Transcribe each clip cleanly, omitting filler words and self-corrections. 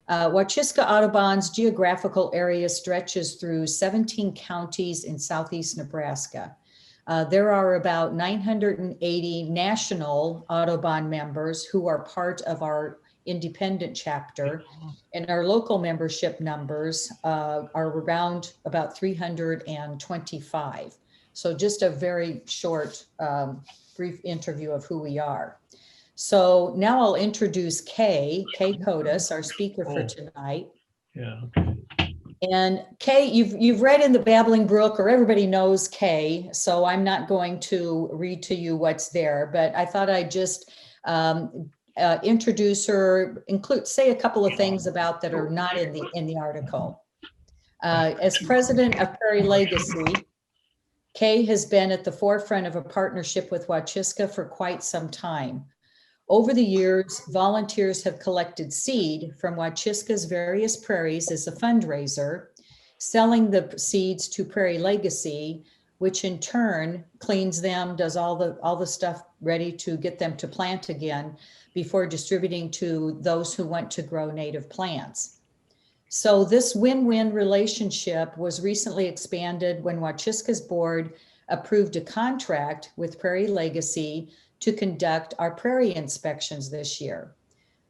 Wachusca Audubon's geographical area stretches through 17 counties in southeast Nebraska. There are about 980 national Audubon members who are part of our independent chapter, and our local membership numbers are around about 325. So just a very short, brief interview of who we are. So now I'll introduce Kay Kottas, our speaker for tonight. Yeah, okay. And Kay, you've read in the Babbling Brook, or everybody knows Kay, so I'm not going to read to you what's there, but I thought I'd just introduce her, say a couple of things about that are not in the article. As president of Prairie Legacy, Kay has been at the forefront of a partnership with Wachusca for quite some time. Over the years, volunteers have collected seed from Wachusca's various prairies as a fundraiser, selling the seeds to Prairie Legacy, which in turn cleans them, does all the stuff ready to get them to plant again before distributing to those who want to grow native plants. So this win-win relationship was recently expanded when Wachusca's board approved a contract with Prairie Legacy to conduct our prairie inspections this year.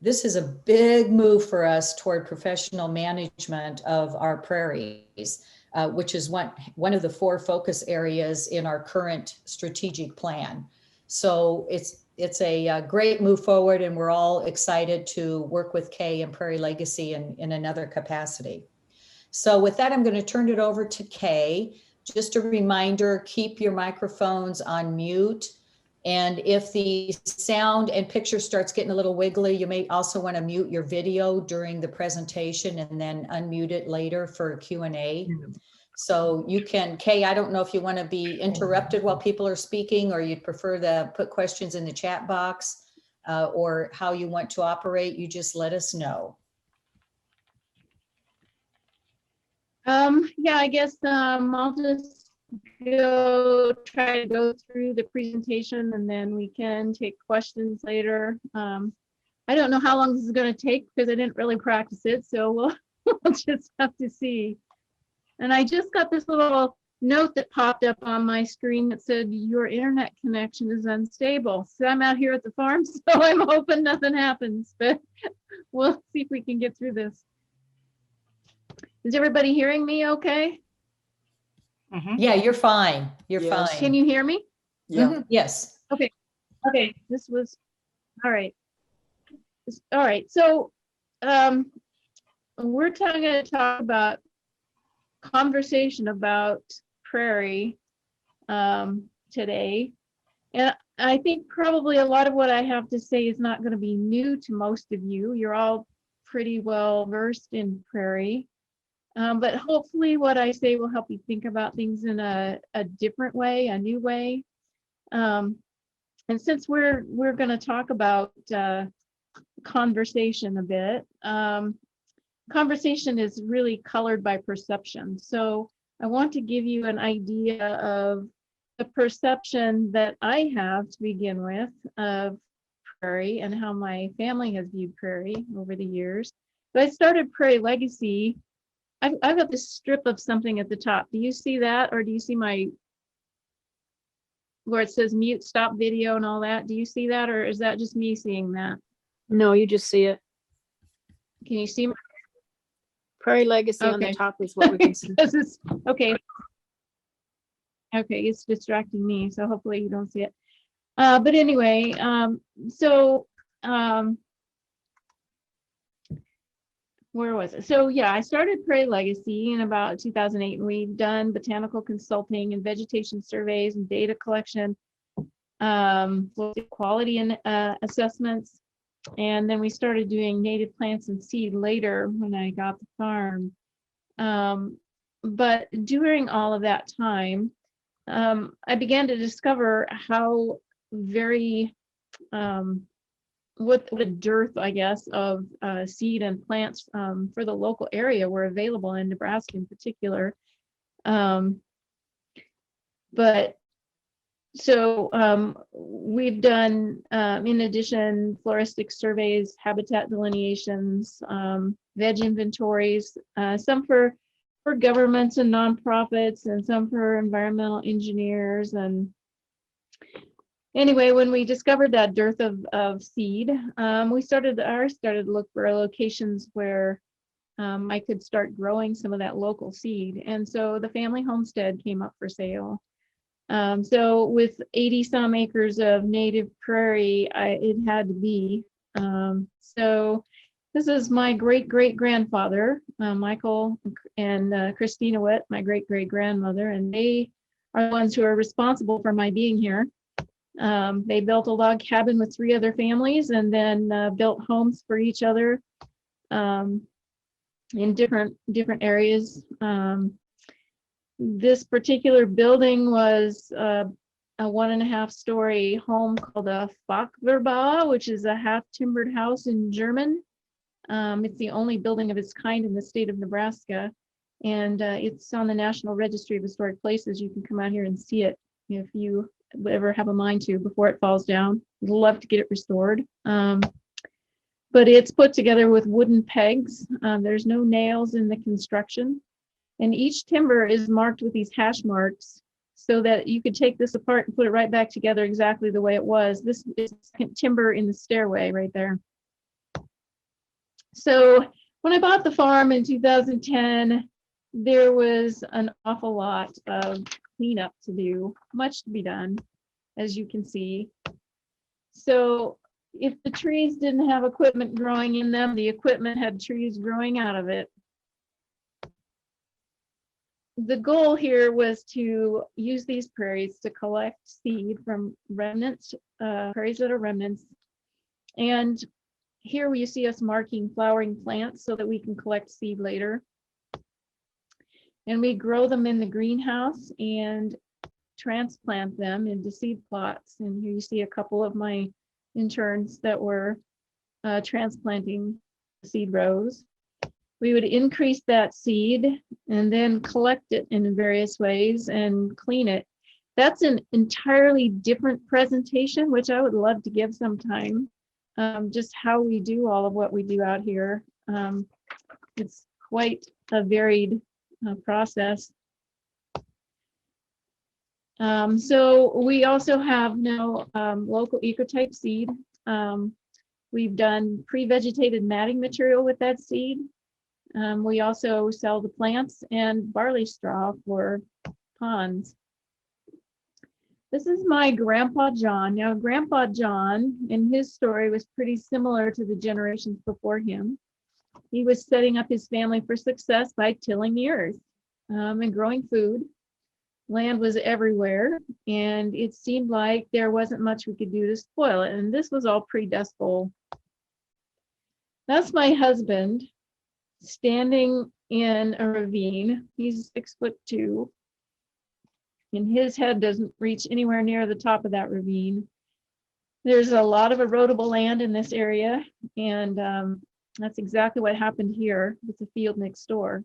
This is a big move for us toward professional management of our prairies, which is one of the 4 focus areas in our current strategic plan. So it's a great move forward, and we're all excited to work with Kay and Prairie Legacy in another capacity. So with that, I'm going to turn it over to Kay. Just a reminder, keep your microphones on mute. And if the sound and picture starts getting a little wiggly, you may also want to mute your video during the presentation and then unmute it later for Q&A. So you can, Kay, I don't know if you want to be interrupted while people are speaking, or you'd prefer to put questions in the chat box, or how you want to operate. You just let us know. Yeah, I guess I'll just try to go through the presentation, and then we can take questions later. I don't know how long this is going to take because I didn't really practice it, so we'll just have to see. And I just got this little note that popped up on my screen that said your internet connection is unstable. So I'm out here at the farm, so I'm hoping nothing happens, but we'll see if we can get through this. Is everybody hearing me okay? Yeah, you're fine. You're fine. Can you hear me? Yeah. Yes. Okay. Okay. This was all right. All right. So we're going to talk about conversation about prairie today. And I think probably a lot of what I have to say is not going to be new to most of you. You're all pretty well versed in prairie. But hopefully what I say will help you think about things in a different way, a new way. And since we're going to talk about conversation a bit, conversation is really colored by perception. So I want to give you an idea of the perception that I have to begin with of prairie and how my family has viewed prairie over the years. So I started Prairie Legacy. I've got this strip of something at the top. Do you see that? Or do you see where it says mute, stop video and all that? Do you see that? Or is that just me seeing that? No, you just see it. Can you see my Prairie Legacy on the top is what we can see. Okay. Okay, it's distracting me, so hopefully you don't see it. But anyway, where was it? So yeah, I started Prairie Legacy in about 2008, and we've done botanical consulting and vegetation surveys and data collection, quality and assessments. And then we started doing native plants and seed later when I got the farm. But during all of that time, I began to discover how very, what the dearth, I guess, of seed and plants for the local area were available in Nebraska in particular. But So we've done, in addition, floristic surveys, habitat delineations, veg inventories, some for governments and nonprofits, and some for environmental engineers. And anyway, when we discovered that dearth of seed, we started to look for locations where I could start growing some of that local seed. And so the family homestead came up for sale. So with 80 some acres of native prairie, it had to be. So this is my great-great-grandfather, Michael and Christina Witt, my great-great-grandmother, and they are the ones who are responsible for my being here. They built a log cabin with 3 other families, and then built homes for each other in different areas. This particular building was a 1.5-story home called a Fachwerkbau, which is a half-timbered house in German. It's the only building of its kind in the state of Nebraska, and it's on the National Registry of Historic Places. You can come out here and see it if you ever have a mind to before it falls down. I'd love to get it restored. But it's put together with wooden pegs. There's no nails in the construction. And each timber is marked with these hash marks so that you could take this apart and put it right back together exactly the way it was. This is timber in the stairway right there. So when I bought the farm in 2010, there was an awful lot of cleanup to do, much to be done, as you can see. So if the trees didn't have equipment growing in them, the equipment had trees growing out of it. The goal here was to use these prairies to collect seed from remnants, prairies that are remnants. And here you see us marking flowering plants so that we can collect seed later. And we grow them in the greenhouse and transplant them into seed plots. And here you see a couple of my interns that were transplanting seed rows. We would increase that seed and then collect it in various ways and clean it. That's an entirely different presentation, which I would love to give sometime, just how we do all of what we do out here. It's quite a varied process. So we also have now local ecotype seed. We've done pre-vegetated matting material with that seed. We also sell the plants and barley straw for ponds. This is my Grandpa John. Now, Grandpa John, in his story, was pretty similar to the generations before him. He was setting up his family for success by tilling the earth and growing food. Land was everywhere, and it seemed like there wasn't much we could do to spoil it. And this was all pre-Dust Bowl. That's my husband, standing in a ravine. He's 6'2", and his head doesn't reach anywhere near the top of that ravine. There's a lot of erodible land in this area, and that's exactly what happened here with the field next door.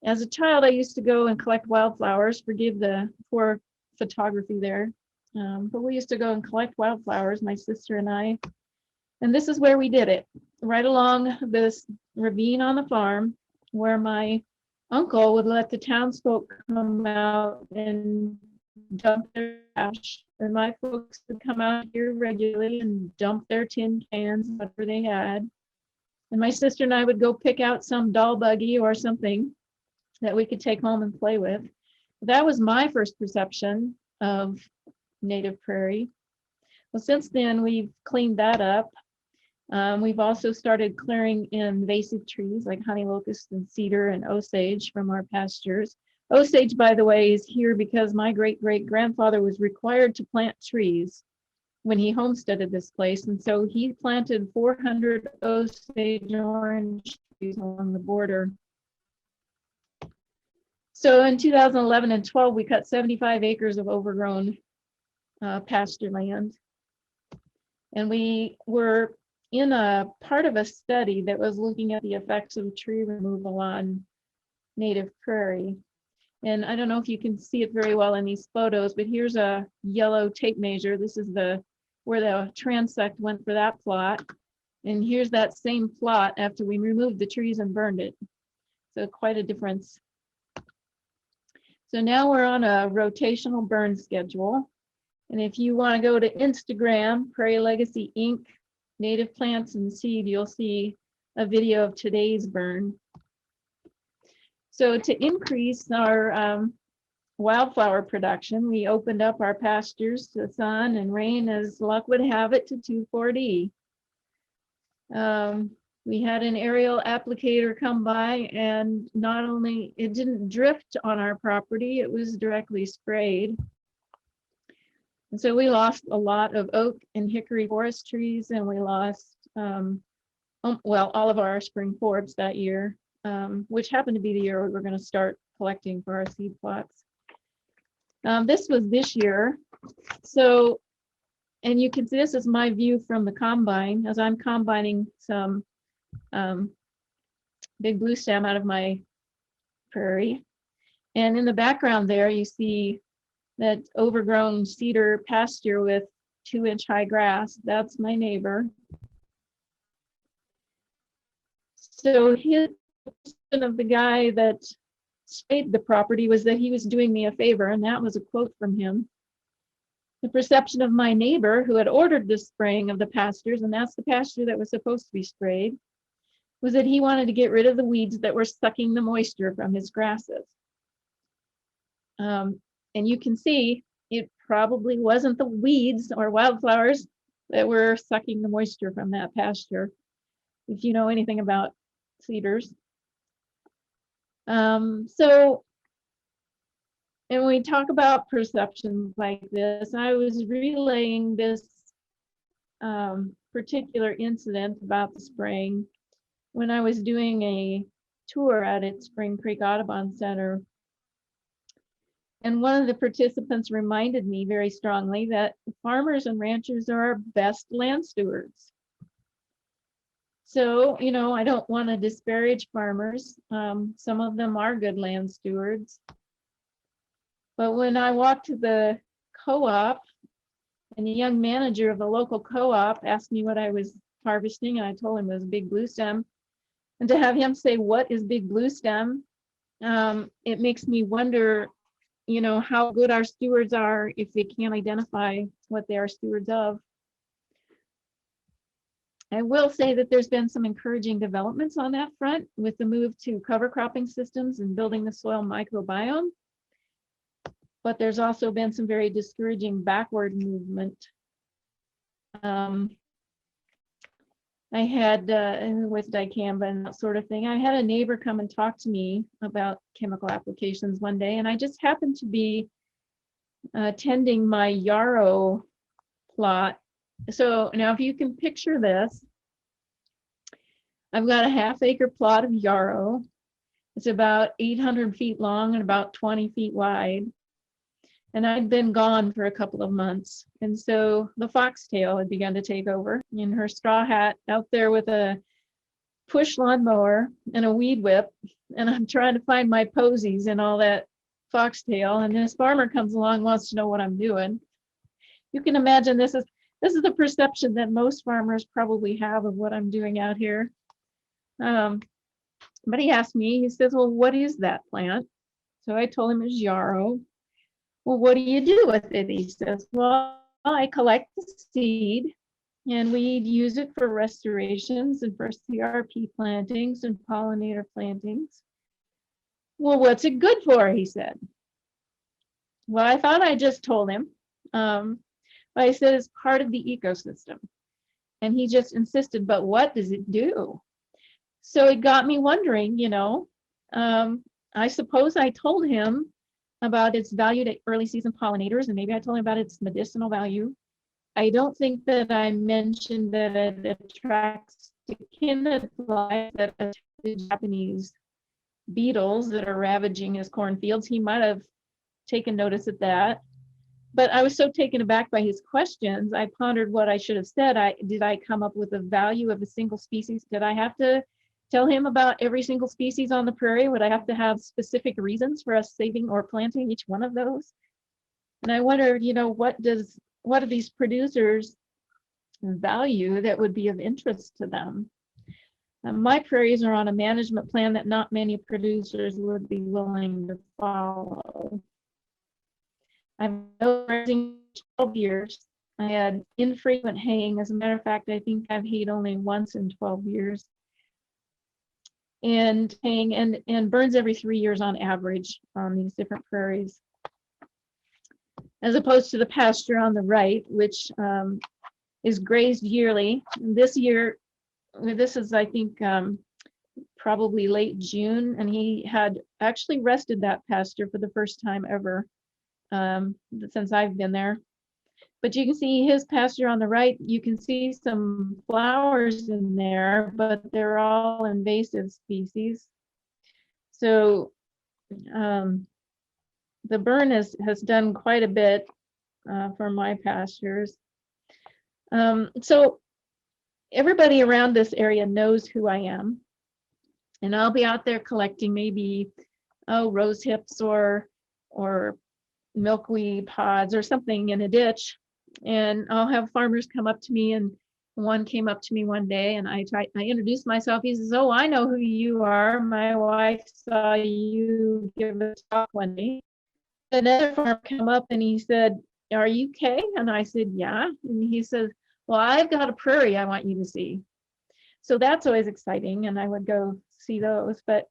As a child, I used to go and collect wildflowers. Forgive the poor photography there, but we used to go and collect wildflowers, my sister and I. And this is where we did it, right along this ravine on the farm, where my uncle would let the townsfolk come out and dump their trash. And my folks would come out here regularly and dump their tin cans, whatever they had. And my sister and I would go pick out some doll buggy or something that we could take home and play with. That was my first perception of native prairie. Well, since then, we've cleaned that up. We've also started clearing invasive trees like honey locust and cedar and osage from our pastures. Osage, by the way, is here because my great-great-grandfather was required to plant trees when he homesteaded this place. And so he planted 400 osage orange trees along the border. So in 2011 and 12, we cut 75 acres of overgrown pasture land. And we were in a part of a study that was looking at the effects of tree removal on native prairie. And I don't know if you can see it very well in these photos, but here's a yellow tape measure. This is where the transect went for that plot. And here's that same plot after we removed the trees and burned it. So quite a difference. So now we're on a rotational burn schedule. And if you want to go to Instagram, Prairie Legacy Inc., Native Plants and Seed, you'll see a video of today's burn. So to increase our wildflower production, we opened up our pastures to sun and rain, as luck would have it, to 2,4-D. We had an aerial applicator come by, and not only it didn't drift on our property, it was directly sprayed. And so we lost a lot of oak and hickory forest trees, and we lost, well, all of our spring forbs that year, which happened to be the year we were going to start collecting for our seed plots. This was this year. So, and you can see this is my view from the combine as I'm combining some big blue stem out of my prairie. And in the background there, you see that overgrown cedar pasture with 2-inch high grass. That's my neighbor. So his perception of the guy that sprayed the property was that he was doing me a favor, and that was a quote from him. The perception of my neighbor, who had ordered the spraying of the pastures, and that's the pasture that was supposed to be sprayed, was that he wanted to get rid of the weeds that were sucking the moisture from his grasses. And you can see it probably wasn't the weeds or wildflowers that were sucking the moisture from that pasture, if you know anything about cedars. So, and when we talk about perceptions like this, I was relaying this particular incident about the spraying when I was doing a tour out at Spring Creek Audubon Center. And one of the participants reminded me very strongly that farmers and ranchers are our best land stewards. So, you know, I don't want to disparage farmers. Some of them are good land stewards. But when I walked to the co-op, and the young manager of the local co-op asked me what I was harvesting, and I told him it was big blue stem. And to have him say, "What is big blue stem?" It makes me wonder, you know, how good our stewards are if they can't identify what they are stewards of. I will say that there's been some encouraging developments on that front with the move to cover cropping systems and building the soil microbiome. But there's also been some very discouraging backward movement. I had, with dicamba and that sort of thing, I had a neighbor come and talk to me about chemical applications one day, and I just happened to be tending my yarrow plot. So now if you can picture this, I've got a half-acre plot of yarrow. It's about 800 feet long and about 20 feet wide. And I'd been gone for a couple of months. And so the foxtail had begun to take over in her straw hat out there with a push lawnmower and a weed whip. And I'm trying to find my posies and all that foxtail. And this farmer comes along, wants to know what I'm doing. You can imagine this is the perception that most farmers probably have of what I'm doing out here. But he asked me, he says, "Well, what is that plant?" So I told him it's yarrow. "Well, what do you do with it?" He says, "Well, I collect the seed and we'd use it for restorations and for CRP plantings and pollinator plantings." "Well, what's it good for?" he said. Well, I thought I just told him. But I said it's part of the ecosystem. And he just insisted, "But what does it do?" So it got me wondering, you know, I suppose I told him about its value to early season pollinators, and maybe I told him about its medicinal value. I don't think that I mentioned that it attracts echidna flies that attack the Japanese beetles that are ravaging his cornfields. He might have taken notice of that. But I was so taken aback by his questions, I pondered what I should have said. Did I come up with the value of a single species? Did I have to tell him about every single species on the prairie? Would I have to have specific reasons for us saving or planting each one of those? And I wondered, what do these producers value that would be of interest to them? My prairies are on a management plan that not many producers would be willing to follow. I've been raising 12 years. I had infrequent haying. As a matter of fact, I think I've hayed only once in 12 years. And haying and burns every 3 years on average on these different prairies. As opposed to the pasture on the right, which is grazed yearly. This year, this is, I think, probably late June, and he had actually rested that pasture for the first time ever since I've been there. But you can see his pasture on the right. You can see some flowers in there, but they're all invasive species. So the burn has done quite a bit for my pastures. So everybody around this area knows who I am. And I'll be out there collecting maybe, rose hips or milkweed pods or something in a ditch. And I'll have farmers come up to me, and one came up to me one day, and I introduced myself. He says, "Oh, I know who you are. My wife saw you give a talk one day." Another farmer come up and he said, "Are you Kay?" And I said, "Yeah." And he said, "Well, I've got a prairie I want you to see." So that's always exciting, and I would go see those. But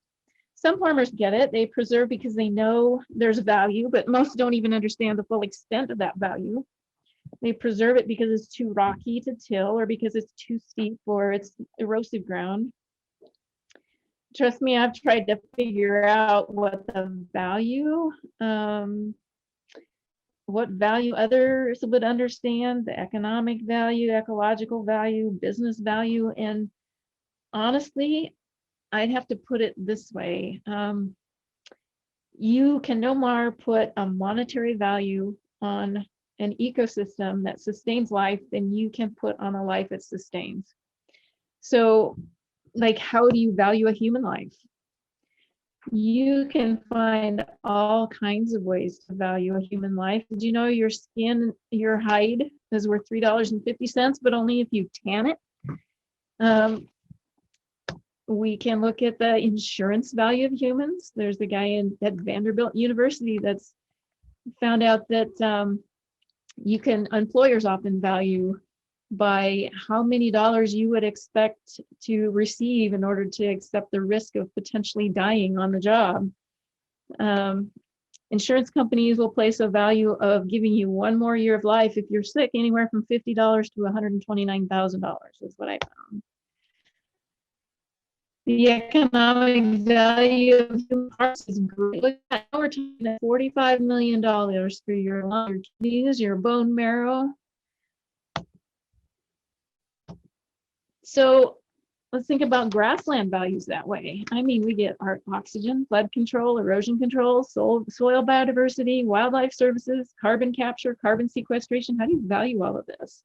some farmers get it. They preserve because they know there's value, but most don't even understand the full extent of that value. They preserve it because it's too rocky to till, or because it's too steep, or it's erosive ground. Trust me, I've tried to figure out what value others would understand, the economic value, ecological value, business value. And honestly, I'd have to put it this way. You can no more put a monetary value on an ecosystem that sustains life than you can put on a life it sustains. So, like, how do you value a human life? You can find all kinds of ways to value a human life. Did you know your skin, your hide is worth $3.50, but only if you tan it? We can look at the insurance value of humans. There's a guy at Vanderbilt University that's found out that employers often value by how many dollars you would expect to receive in order to accept the risk of potentially dying on the job. Insurance companies will place a value of giving you one more year of life if you're sick, anywhere from $50 to $129,000 is what I found. The economic value of human hearts is great. Look at, we're talking about $45 million for your lung, your kidneys, your bone marrow. So let's think about grassland values that way. I mean, we get our oxygen, flood control, erosion control, soil biodiversity, wildlife services, carbon capture, carbon sequestration. How do you value all of this?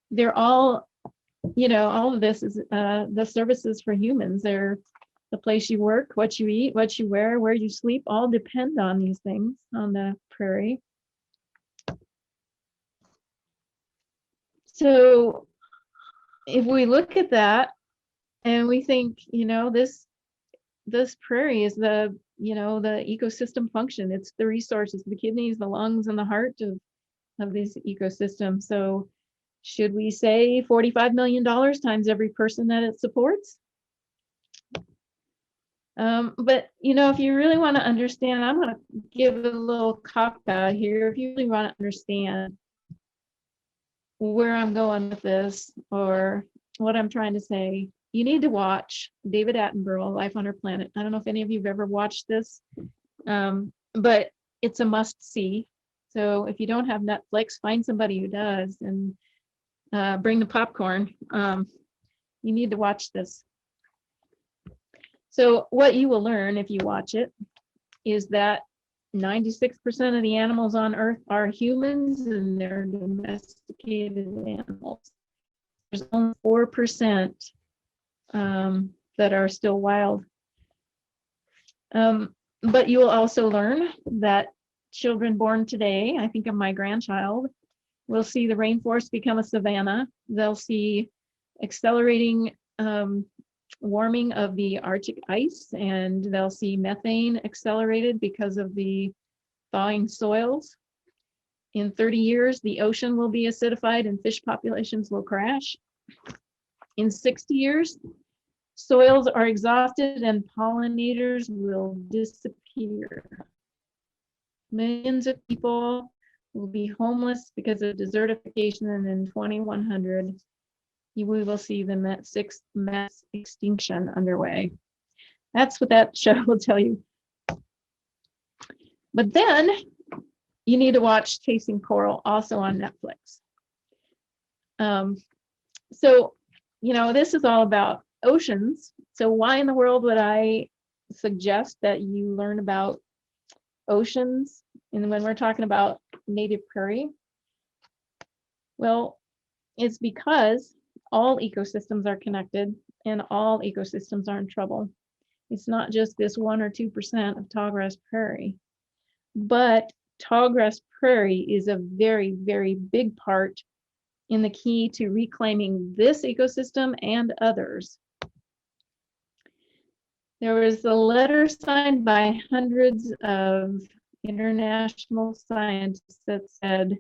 They're all, all of this is the services for humans. They're the place you work, what you eat, what you wear, where you sleep, all depend on these things on the prairie. So if we look at that and we think, this prairie is the ecosystem function. It's the resources, the kidneys, the lungs, and the heart of this ecosystem. So should we say $45 million times every person that it supports? But if you really want to understand, I'm going to give a little cop out here. If you really want to understand where I'm going with this or what I'm trying to say, you need to watch David Attenborough, Life on Our Planet. I don't know if any of you have ever watched this, but it's a must see. So if you don't have Netflix, find somebody who does and bring the popcorn. You need to watch this. So what you will learn if you watch it is that 96% of the animals on Earth are humans, and they're domesticated animals. There's only 4% that are still wild. But you will also learn that children born today, I think of my grandchild, will see the rainforest become a savanna. They'll see accelerating warming of the Arctic ice, and they'll see methane accelerated because of the thawing soils. In 30 years, the ocean will be acidified and fish populations will crash. In 60 years, soils are exhausted and pollinators will disappear. Millions of people will be homeless because of desertification, and in 2100, we will see the sixth mass extinction underway. That's what that show will tell you. But then you need to watch Chasing Coral, also on Netflix. So, you know, this is all about oceans. So why in the world would I suggest that you learn about oceans and when we're talking about native prairie? Well, it's because all ecosystems are connected and all ecosystems are in trouble. It's not just this 1 or 2% of tallgrass prairie, but tallgrass prairie is a very, very big part in the key to reclaiming this ecosystem and others. There was a letter signed by hundreds of international scientists that said,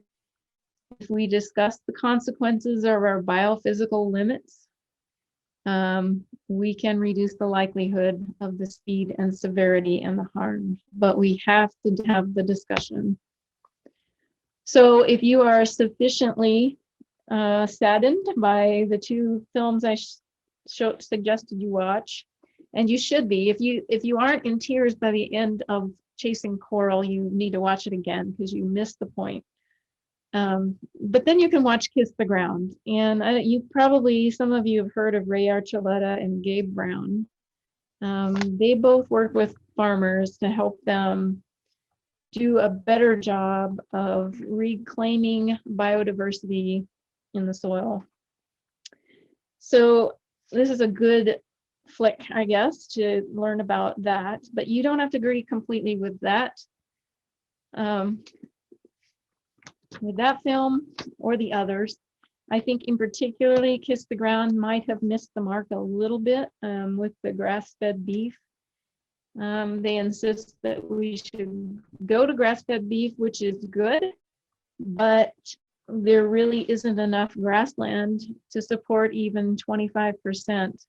if we discuss the consequences of our biophysical limits, we can reduce the likelihood of the speed and severity and the harm, but we have to have the discussion. So if you are sufficiently saddened by the 2 films I suggested you watch, and you should be, if you aren't in tears by the end of Chasing Coral, you need to watch it again because you missed the point. But then you can watch Kiss the Ground. And some of you have heard of Ray Archuleta and Gabe Brown. They both work with farmers to help them do a better job of reclaiming biodiversity in the soil. So this is a good flick, I guess, to learn about that, but you don't have to agree completely with that. With that film or the others. I think in particularly Kiss the Ground might have missed the mark a little bit with the grass-fed beef. They insist that we should go to grass-fed beef, which is good, but there really isn't enough grassland to support even 25%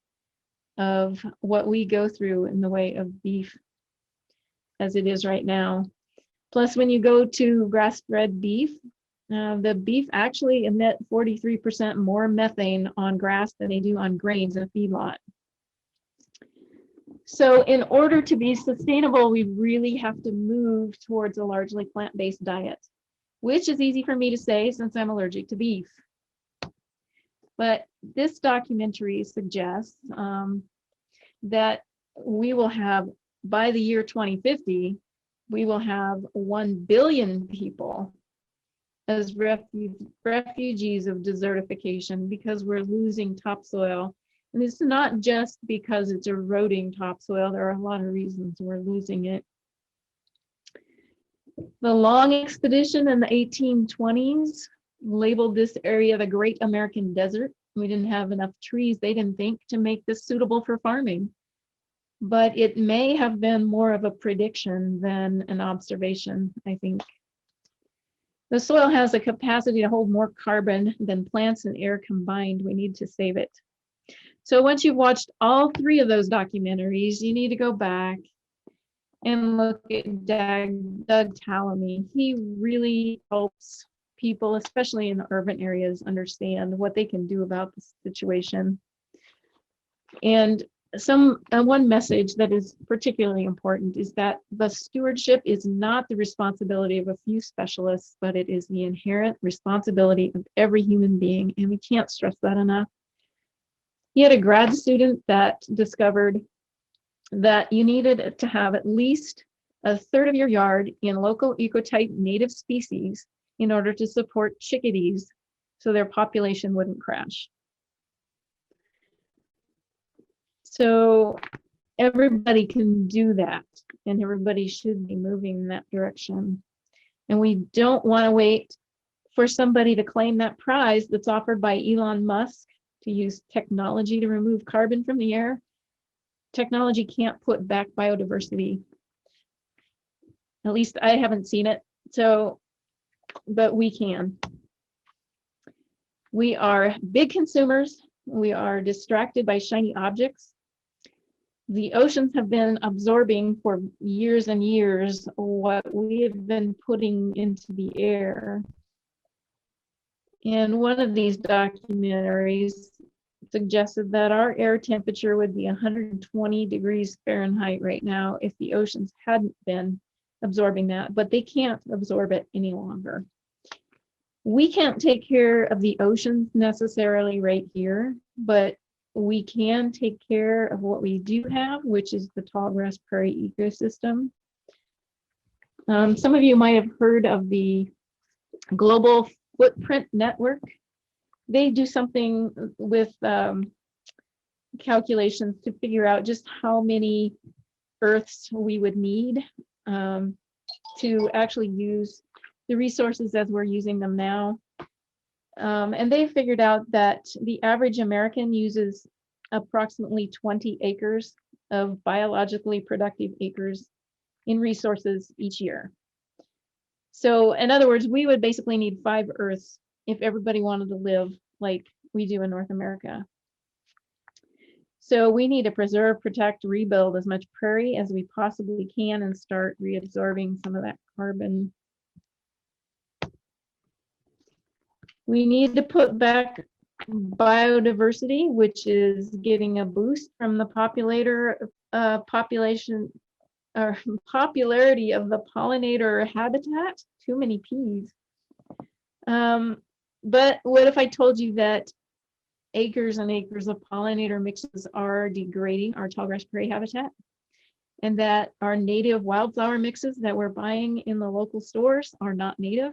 of what we go through in the way of beef as it is right now. Plus, when you go to grass-fed beef, the beef actually emit 43% more methane on grass than they do on grains in a feedlot. So in order to be sustainable, we really have to move towards a largely plant-based diet, which is easy for me to say since I'm allergic to beef. But this documentary suggests that we will have, by the year 2050, we will have 1 billion people as refugees of desertification because we're losing topsoil. And it's not just because it's eroding topsoil. There are a lot of reasons we're losing it. The Long Expedition in the 1820s labeled this area the Great American Desert. We didn't have enough trees, they didn't think, to make this suitable for farming. But it may have been more of a prediction than an observation, I think. The soil has a capacity to hold more carbon than plants and air combined. We need to save it. So once you've watched all 3 of those documentaries, you need to go back and look at Doug Tallamy. He really helps people, especially in the urban areas, understand what they can do about the situation. And one message that is particularly important is that the stewardship is not the responsibility of a few specialists, but it is the inherent responsibility of every human being, and we can't stress that enough. He had a grad student that discovered that you needed to have at least 1/3 of your yard in local ecotype native species in order to support chickadees so their population wouldn't crash. So everybody can do that, and everybody should be moving in that direction. And we don't want to wait for somebody to claim that prize that's offered by Elon Musk to use technology to remove carbon from the air. Technology can't put back biodiversity. At least I haven't seen it. So, but we can. We are big consumers. We are distracted by shiny objects. The oceans have been absorbing for years and years what we have been putting into the air. And one of these documentaries suggested that our air temperature would be 120 degrees Fahrenheit right now if the oceans hadn't been absorbing that, but they can't absorb it any longer. We can't take care of the oceans necessarily right here, but we can take care of what we do have, which is the tallgrass prairie ecosystem. Some of you might have heard of the Global Footprint Network. They do something with calculations to figure out just how many Earths we would need to actually use the resources as we're using them now. And they figured out that the average American uses approximately 20 acres of biologically productive acres in resources each year. So in other words, we would basically need 5 Earths if everybody wanted to live like we do in North America. So we need to preserve, protect, rebuild as much prairie as we possibly can and start reabsorbing some of that carbon. We need to put back biodiversity, which is getting a boost from the popularity of the pollinator habitat. Too many P's. But what if I told you that acres and acres of pollinator mixes are degrading our tallgrass prairie habitat, and that our native wildflower mixes that we're buying in the local stores are not native,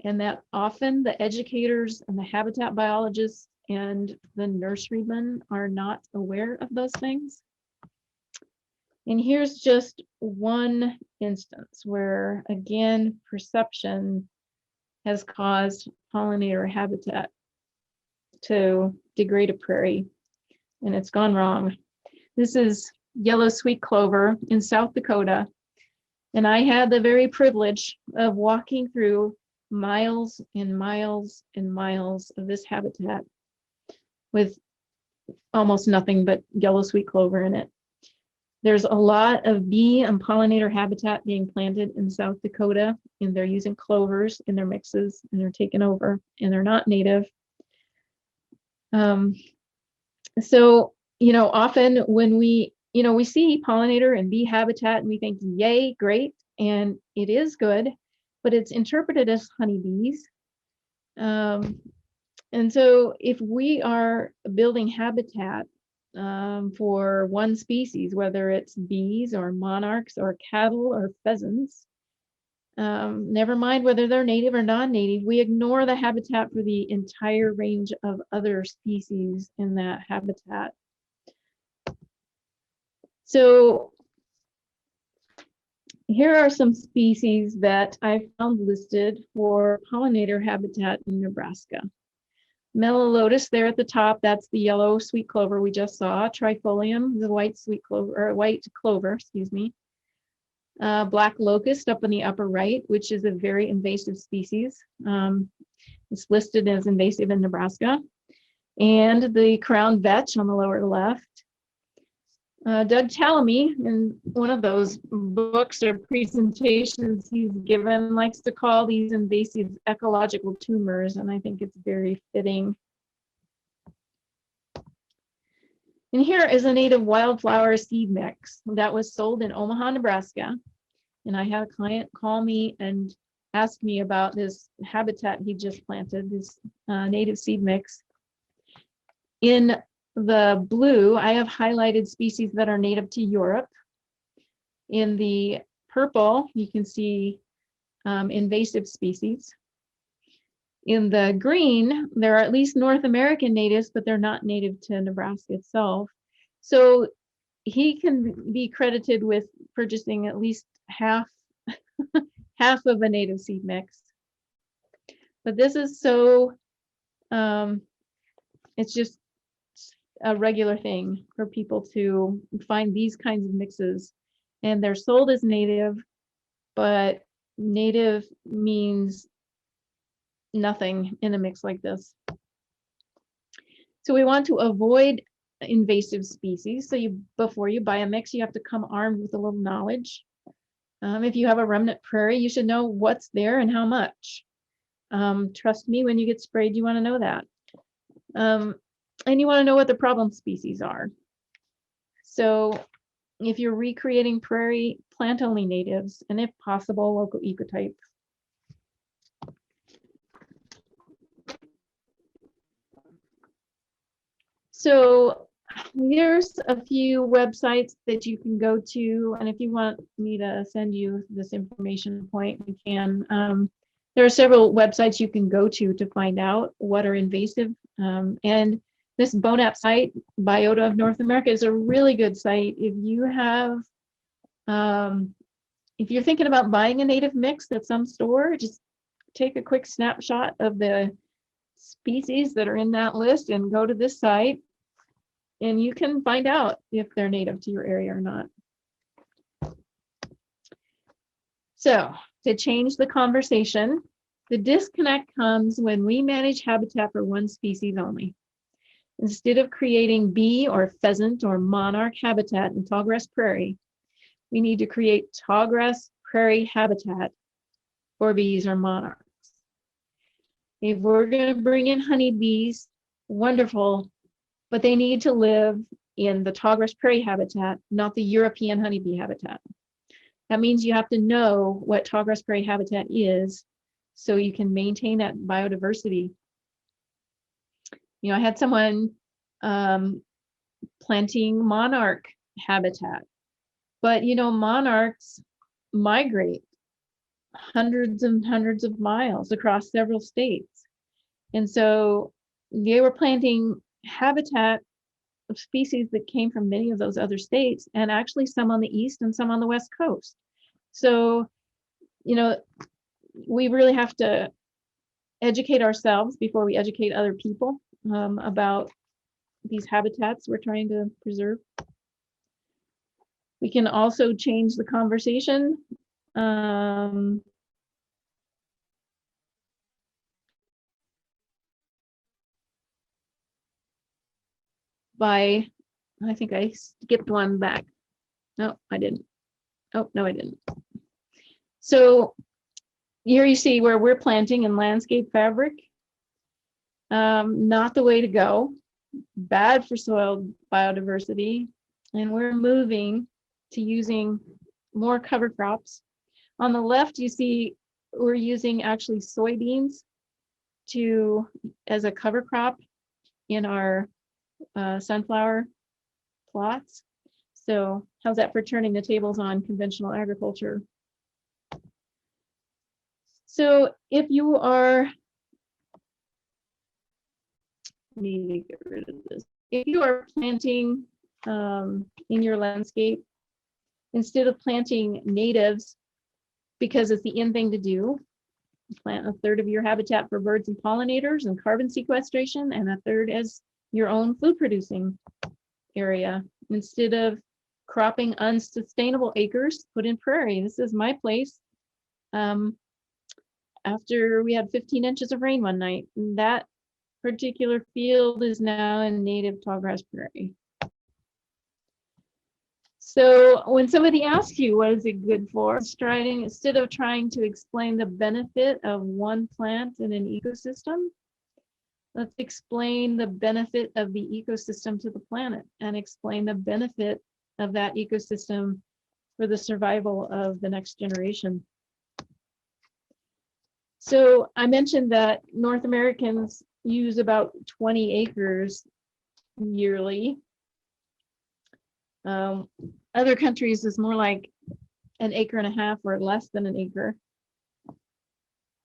and that often the educators and the habitat biologists and the nurserymen are not aware of those things? And here's just one instance where, again, perception has caused pollinator habitat to degrade a prairie, and it's gone wrong. This is yellow sweet clover in South Dakota, and I had the very privilege of walking through miles and miles and miles of this habitat with almost nothing but yellow sweet clover in it. There's a lot of bee and pollinator habitat being planted in South Dakota, and they're using clovers in their mixes, and they're taken over, and they're not native. So, often when we see pollinator and bee habitat and we think, yay, great, and it is good, but it's interpreted as honeybees. And so if we are building habitat for one species, whether it's bees or monarchs or cattle or pheasants, never mind whether they're native or non-native, we ignore the habitat for the entire range of other species in that habitat. So here are some species that I found listed for pollinator habitat in Nebraska. Mellilotus there at the top, that's the yellow sweet clover we just saw. Trifolium, the white sweet clover, or white clover, excuse me. Black locust up in the upper right, which is a very invasive species. It's listed as invasive in Nebraska. And the crowned vetch on the lower left. Doug Tallamy, in one of those books or presentations he's given, likes to call these invasive ecological tumors, and I think it's very fitting. And here is a native wildflower seed mix that was sold in Omaha, Nebraska. And I had a client call me and ask me about this habitat he just planted, this native seed mix. In the blue, I have highlighted species that are native to Europe. In the purple, you can see invasive species. In the green, there are at least North American natives, but they're not native to Nebraska itself. So he can be credited with purchasing at least half half of a native seed mix. But this is so, it's just a regular thing for people to find these kinds of mixes, and they're sold as native, but native means nothing in a mix like this. So we want to avoid invasive species. So before you buy a mix, you have to come armed with a little knowledge. If you have a remnant prairie, you should know what's there and how much. Trust me, when you get sprayed, you want to know that. And you want to know what the problem species are. So if you're recreating prairie, plant only natives, and if possible, local ecotypes. So here's a few websites that you can go to, and if you want me to send you this information point, we can. There are several websites you can go to find out what are invasive. And this BONAP site, Biota of North America, is a really good site. If you have, if you're thinking about buying a native mix at some store, just take a quick snapshot of the species that are in that list and go to this site, and you can find out if they're native to your area or not. So to change the conversation, the disconnect comes when we manage habitat for one species only. Instead of creating bee or pheasant or monarch habitat in tallgrass prairie, we need to create tallgrass prairie habitat for bees or monarchs. If we're going to bring in honeybees, wonderful, but they need to live in the tallgrass prairie habitat, not the European honeybee habitat. That means you have to know what tallgrass prairie habitat is so you can maintain that biodiversity. You know, I had someone planting monarch habitat, but you know, monarchs migrate hundreds and hundreds of miles across several states. And so they were planting habitat of species that came from many of those other states, and actually some on the east and some on the west coast. So, you know, we really have to educate ourselves before we educate other people about these habitats we're trying to preserve. We can also change the conversation by, I think I skipped one back. No, I didn't. Oh, no, I didn't. So here you see where we're planting in landscape fabric. Not the way to go. Bad for soil biodiversity. And we're moving to using more cover crops. On the left, you see we're using actually soybeans as a cover crop in our sunflower plots. So how's that for turning the tables on conventional agriculture? So if you are, need to get rid of this. If you are planting in your landscape, instead of planting natives, because it's the in thing to do, plant a third of your habitat for birds and pollinators and carbon sequestration, and a third as your own food producing area. Instead of cropping unsustainable acres, put in prairie. This is my place. After we had 15 inches of rain one night, that particular field is now in native tallgrass prairie. So when somebody asks you what is it good for, instead of trying to explain the benefit of one plant in an ecosystem, let's explain the benefit of the ecosystem to the planet and explain the benefit of that ecosystem for the survival of the next generation. So I mentioned that North Americans use about 20 acres yearly. Other countries is more like an acre and a half or less than an acre.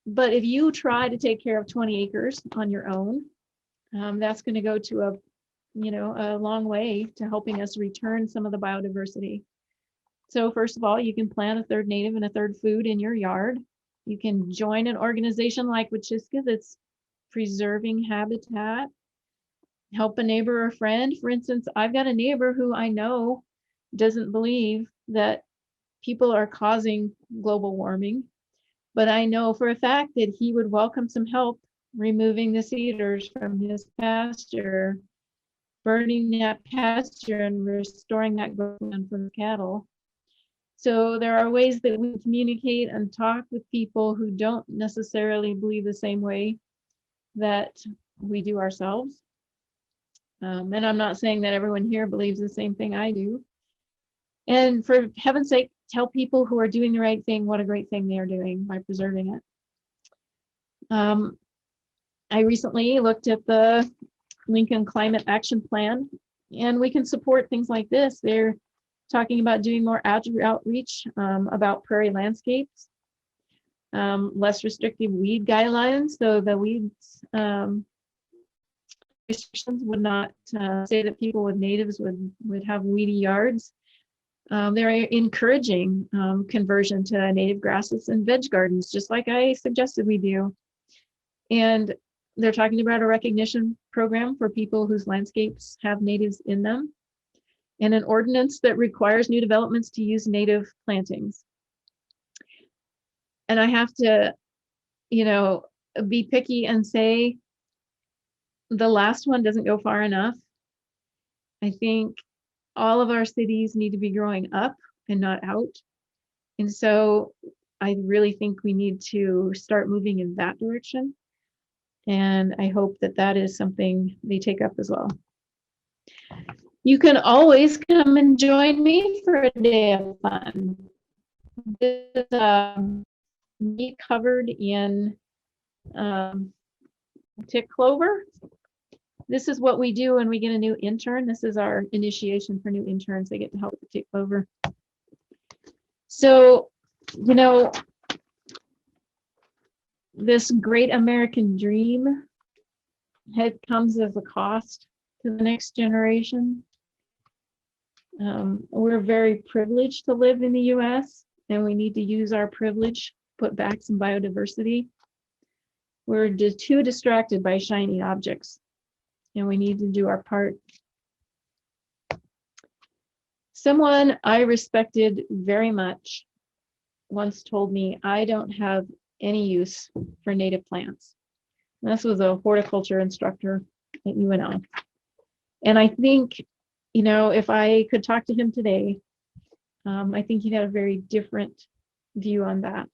But if you try to take care of 20 acres on your own, that's going to go to a long way to helping us return some of the biodiversity. So first of all, you can plant a third native and a third food in your yard. You can join an organization like Wachiska that's preserving habitat. Help a neighbor or friend. For instance, I've got a neighbor who I know doesn't believe that people are causing global warming, but I know for a fact that he would welcome some help removing the cedars from his pasture, burning that pasture and restoring that grassland for cattle. So there are ways that we communicate and talk with people who don't necessarily believe the same way that we do ourselves. And I'm not saying that everyone here believes the same thing I do. And for heaven's sake, tell people who are doing the right thing what a great thing they are doing by preserving it. I recently looked at the Lincoln Climate Action Plan, and we can support things like this. They're talking about doing more outreach about prairie landscapes, less restrictive weed guidelines, so the weeds restrictions would not say that people with natives would have weedy yards. They're encouraging conversion to native grasses and veg gardens, just like I suggested we do. And they're talking about a recognition program for people whose landscapes have natives in them, and an ordinance that requires new developments to use native plantings. And I have to, be picky and say the last one doesn't go far enough. I think all of our cities need to be growing up and not out. And so I really think we need to start moving in that direction. And I hope that that is something they take up as well. You can always come and join me for a day of fun. This is me covered in tick clover. This is what we do when we get a new intern. This is our initiation for new interns. They get to help with the tick clover. So, this great American dream comes as a cost to the next generation. We're very privileged to live in the US, and we need to use our privilege, put back some biodiversity. We're too distracted by shiny objects, and we need to do our part. Someone I respected very much once told me, I don't have any use for native plants. And this was a horticulture instructor at UNL. And I think, if I could talk to him today, I think he'd have a very different view on that.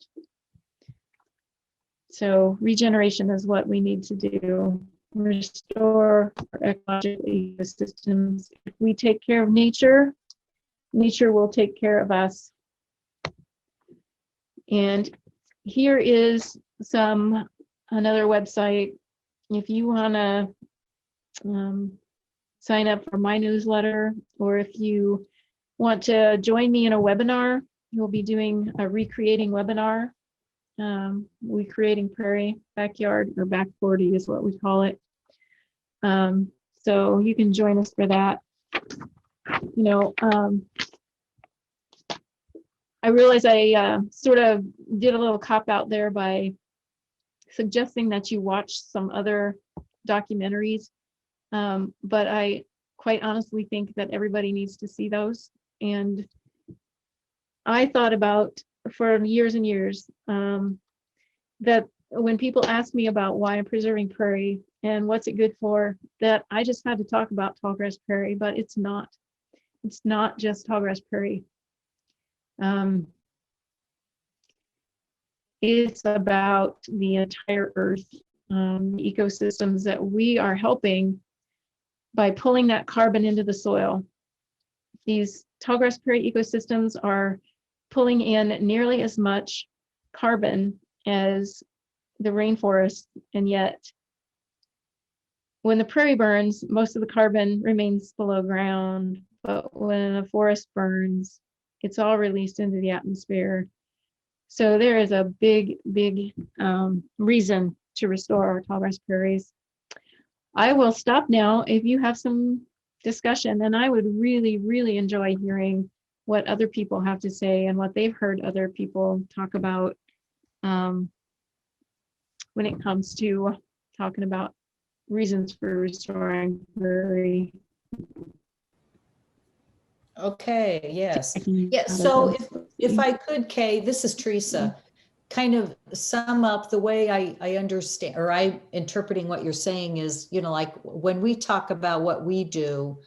So regeneration is what we need to do. Restore our ecological ecosystems. If we take care of nature, nature will take care of us. And here is another website. If you want to sign up for my newsletter, or if you want to join me in a webinar, we'll be doing a recreating webinar. Recreating Prairie, backyard or back 40 is what we call it. So you can join us for that. I realize I sort of did a little cop out there by suggesting that you watch some other documentaries, but I quite honestly think that everybody needs to see those. And I thought about for years and years that when people ask me about why I'm preserving prairie and what's it good for, that I just had to talk about tallgrass prairie, but it's not just tallgrass prairie. It's about the entire earth, ecosystems that we are helping by pulling that carbon into the soil. These tallgrass prairie ecosystems are pulling in nearly as much carbon as the rainforest, and yet when the prairie burns, most of the carbon remains below ground, but when a forest burns, it's all released into the atmosphere. So there is a big reason to restore our tallgrass prairies. I will stop now if you have some discussion, and I would really, really enjoy hearing what other people have to say and what they've heard other people talk about when it comes to talking about reasons for restoring prairie. Okay, yes. Taking Yeah, other so things. if I could, Kay, this is Teresa, kind of sum up the way I understand, or I interpreting what you're saying is, like when we talk about what we do,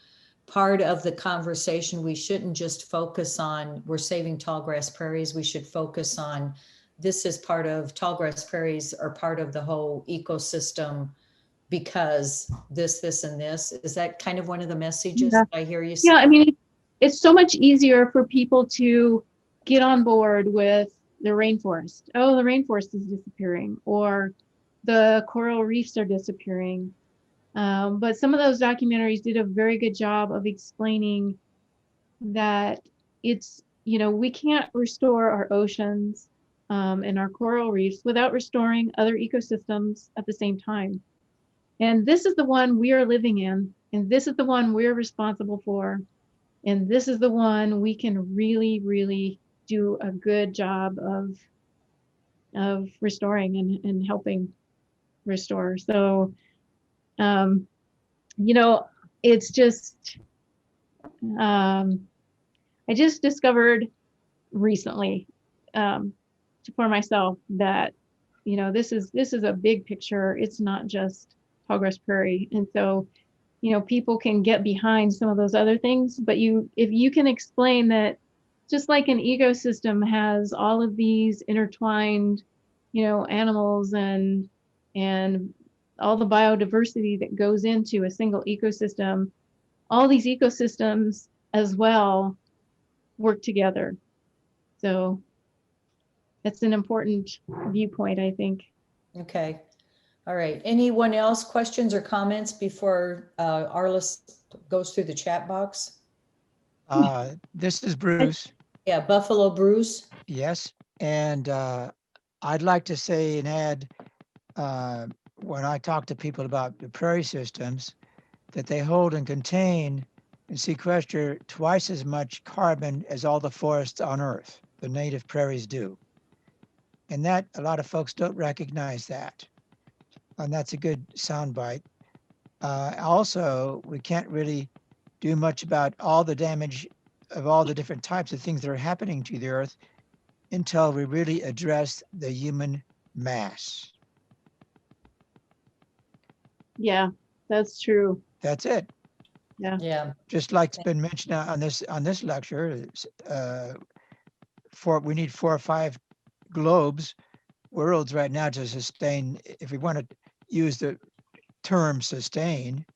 part of the conversation, we shouldn't just focus on we're saving tallgrass prairies. We should focus on this is part of tallgrass prairies are part of the whole ecosystem because this, and this. Is that kind of one of the messages Yeah. I hear you say? Yeah, I mean, it's so much easier for people to get on board with the rainforest. Oh, the rainforest is disappearing, or the coral reefs are disappearing. But some of those documentaries did a very good job of explaining that it's, we can't restore our oceans and our coral reefs without restoring other ecosystems at the same time. And this is the one we are living in, and this is the one we're responsible for. And this is the one we can really, really do a good job of restoring and helping restore. So, it's just, I just discovered recently for myself that, this is a big picture. It's not just tallgrass prairie. And so, people can get behind some of those other things, but if you can explain that just like an ecosystem has all of these intertwined, animals and all the biodiversity that goes into a single ecosystem, all these ecosystems as well work together. So that's an important viewpoint, I think. Okay. All right. Anyone else questions or comments before Arliss goes through the chat box? This is Bruce. Yeah, Buffalo Bruce. Yes. And I'd like to say and add, when I talk to people about the prairie systems, that they hold and contain and sequester twice as much carbon as all the forests on Earth, the native prairies do. And that a lot of folks don't recognize that. And that's a good soundbite. Also, we can't really do much about all the damage of all the different types of things that are happening to the Earth until we really address the human mass. Yeah, that's true. That's it. Yeah. Just like it's been mentioned on this lecture, we need 4 or 5 worlds right now to sustain, if we want to use the term sustain.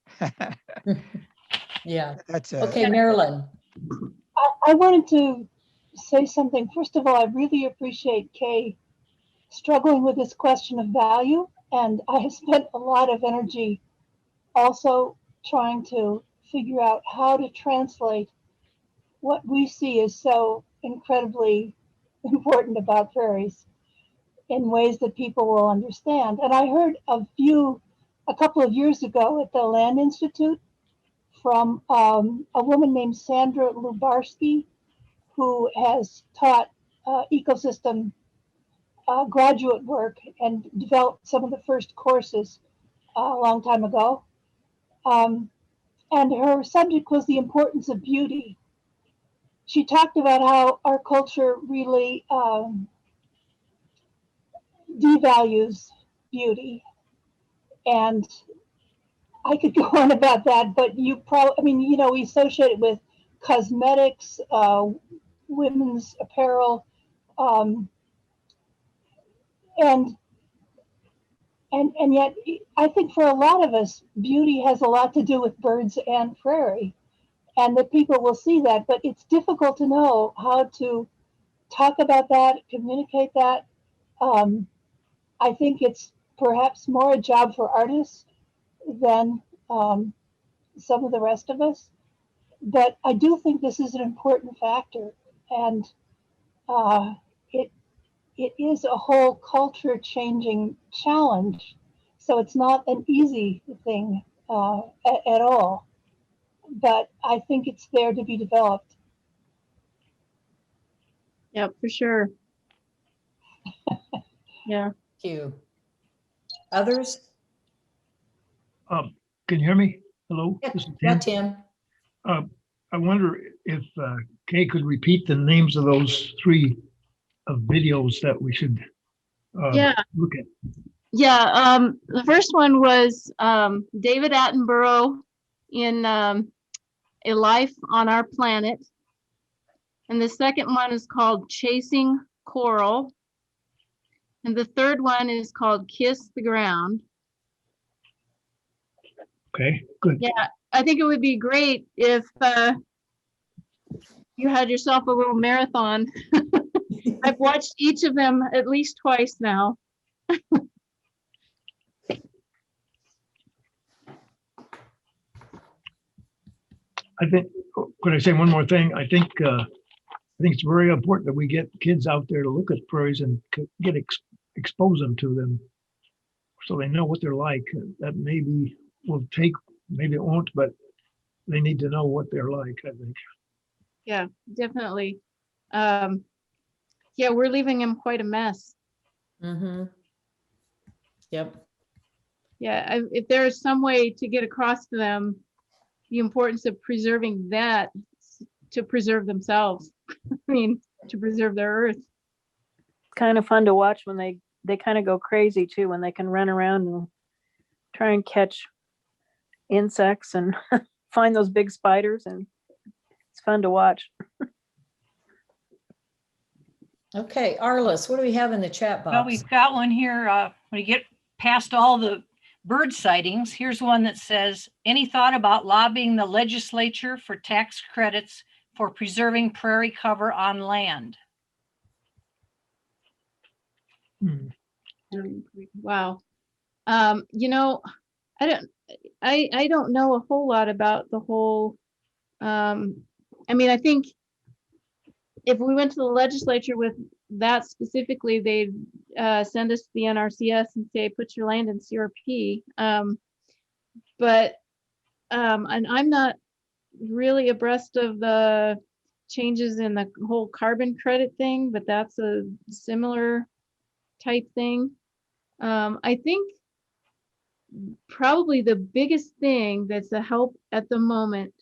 Yeah. That's Okay, Marilyn. I wanted to say something. First of all, I really appreciate Kay struggling with this question of value. And I have spent a lot of energy also trying to figure out how to translate what we see as so incredibly important about prairies in ways that people will understand. And I heard a couple of years ago at the Land Institute from a woman named Sandra Lubarsky, who has taught ecosystem graduate work and developed some of the first courses a long time ago. And her subject was the importance of beauty. She talked about how our culture really devalues beauty. And I could go on about that, but we associate it with cosmetics, women's apparel, and yet I think for a lot of us, beauty has a lot to do with birds and prairie, and that people will see that, but it's difficult to know how to talk about that, communicate that. I think it's perhaps more a job for artists than some of the rest of us, but I do think this is an important factor, and uh, it is a whole culture changing challenge. So it's not an easy thing at all. But I think it's there to be developed. Yep, for sure. Yeah. Thank you. Others? Can you hear me? Hello? Yeah, This is yeah, Tim. Tim. I wonder if Kay could repeat the names of those three videos that we should Yeah. look at. Yeah. The first one was David Attenborough in A Life on Our Planet. And the second one is called Chasing Coral. And the third one is called Kiss the Ground. Okay, good. Yeah, I think it would be great if you had yourself a little marathon. I've watched each of them at least twice now. I think, could I say one more thing? I think it's very important that we get kids out there to look at prairies and expose them to them so they know what they're like. That maybe will take, maybe it won't, but they need to know what they're like, I think. Yeah, definitely. Yeah, we're leaving them quite a mess. Mm-hmm. Yep. Yeah, if there is some way to get across to them the importance of preserving that to preserve themselves. I mean, to preserve their earth. Kind of fun to watch when they kind of go crazy too, when they can run around and try and catch insects and find those big spiders, and it's fun to watch. Okay, Arliss, what do we have in the chat box? Well, we've got one here. When you get past all the bird sightings, here's one that says, any thought about lobbying the legislature for tax credits for preserving prairie cover on land? Wow. You know, I don't know a whole lot about the whole, I mean, I think if we went to the legislature with that specifically, they'd send us to the NRCS and say, put your land in CRP. And I'm not really abreast of the changes in the whole carbon credit thing, but that's a similar type thing. I think probably the biggest thing that's a help at the moment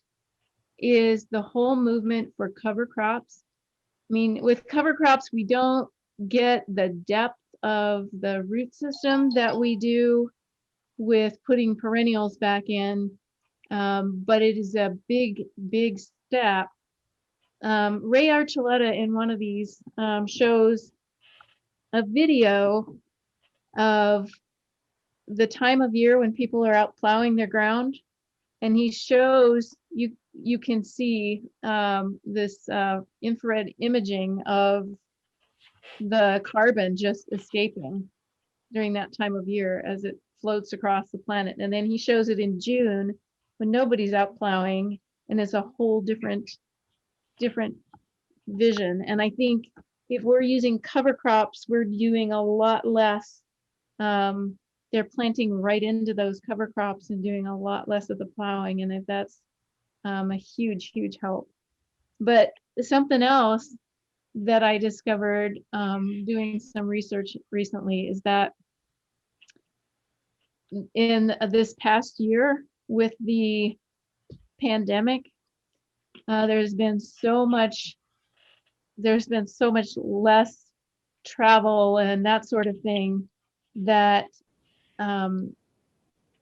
is the whole movement for cover crops. I mean, with cover crops, we don't get the depth of the root system that we do with putting perennials back in, but it is a big, big step. Ray Archuleta in one of these shows a video of the time of year when people are out plowing their ground, and he shows you can see this infrared imaging of the carbon just escaping during that time of year as it floats across the planet. And then he shows it in June when nobody's out plowing, and it's a whole different vision. And I think if we're using cover crops, we're doing a lot less. They're planting right into those cover crops and doing a lot less of the plowing. And if that's a huge, huge help. But something else that I discovered doing some research recently is that in this past year with the pandemic, there's been so much less travel and that sort of thing that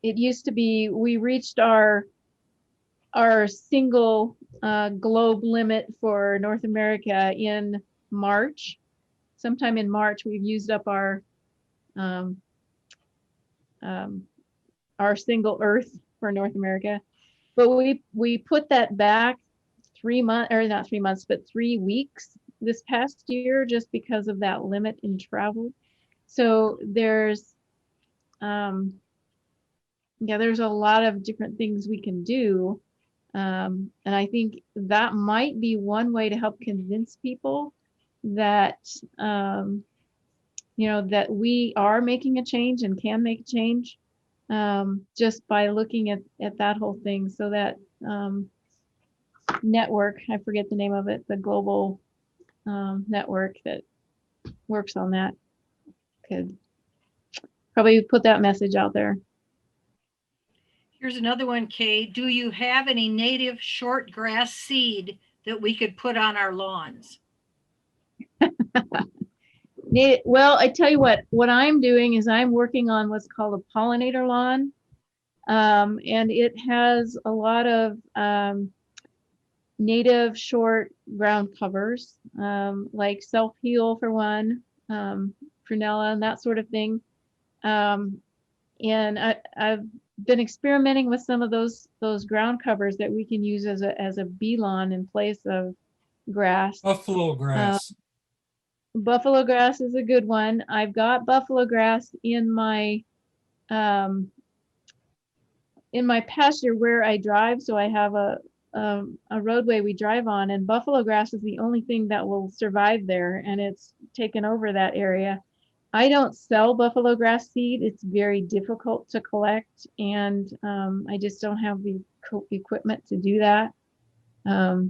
it used to be we reached our single globe limit for North America in March. Sometime in March, we've used up our single Earth for North America, but we put that back 3 months, or not 3 months, but 3 weeks this past year, just because of that limit in travel. So there's there's a lot of different things we can do. And I think that might be one way to help convince people that, that we are making a change and can make a change. just by looking at that whole thing. So that network, I forget the name of it, the global network that works on that, could probably put that message out there. Here's another one, Kay. Do you have any native short grass seed that we could put on our lawns? Well, I tell you what I'm doing is I'm working on what's called a pollinator lawn. And it has a lot of native short ground covers, like self-heal for one, prunella and that sort of thing. And I've been experimenting with some of those ground covers that we can use as a bee lawn in place of grass. Buffalo grass. Buffalo grass is a good one. I've got buffalo grass in my pasture where I drive. So I have a roadway we drive on, and buffalo grass is the only thing that will survive there, and it's taken over that area. I don't sell buffalo grass seed. It's very difficult to collect, and I just don't have the equipment to do that. How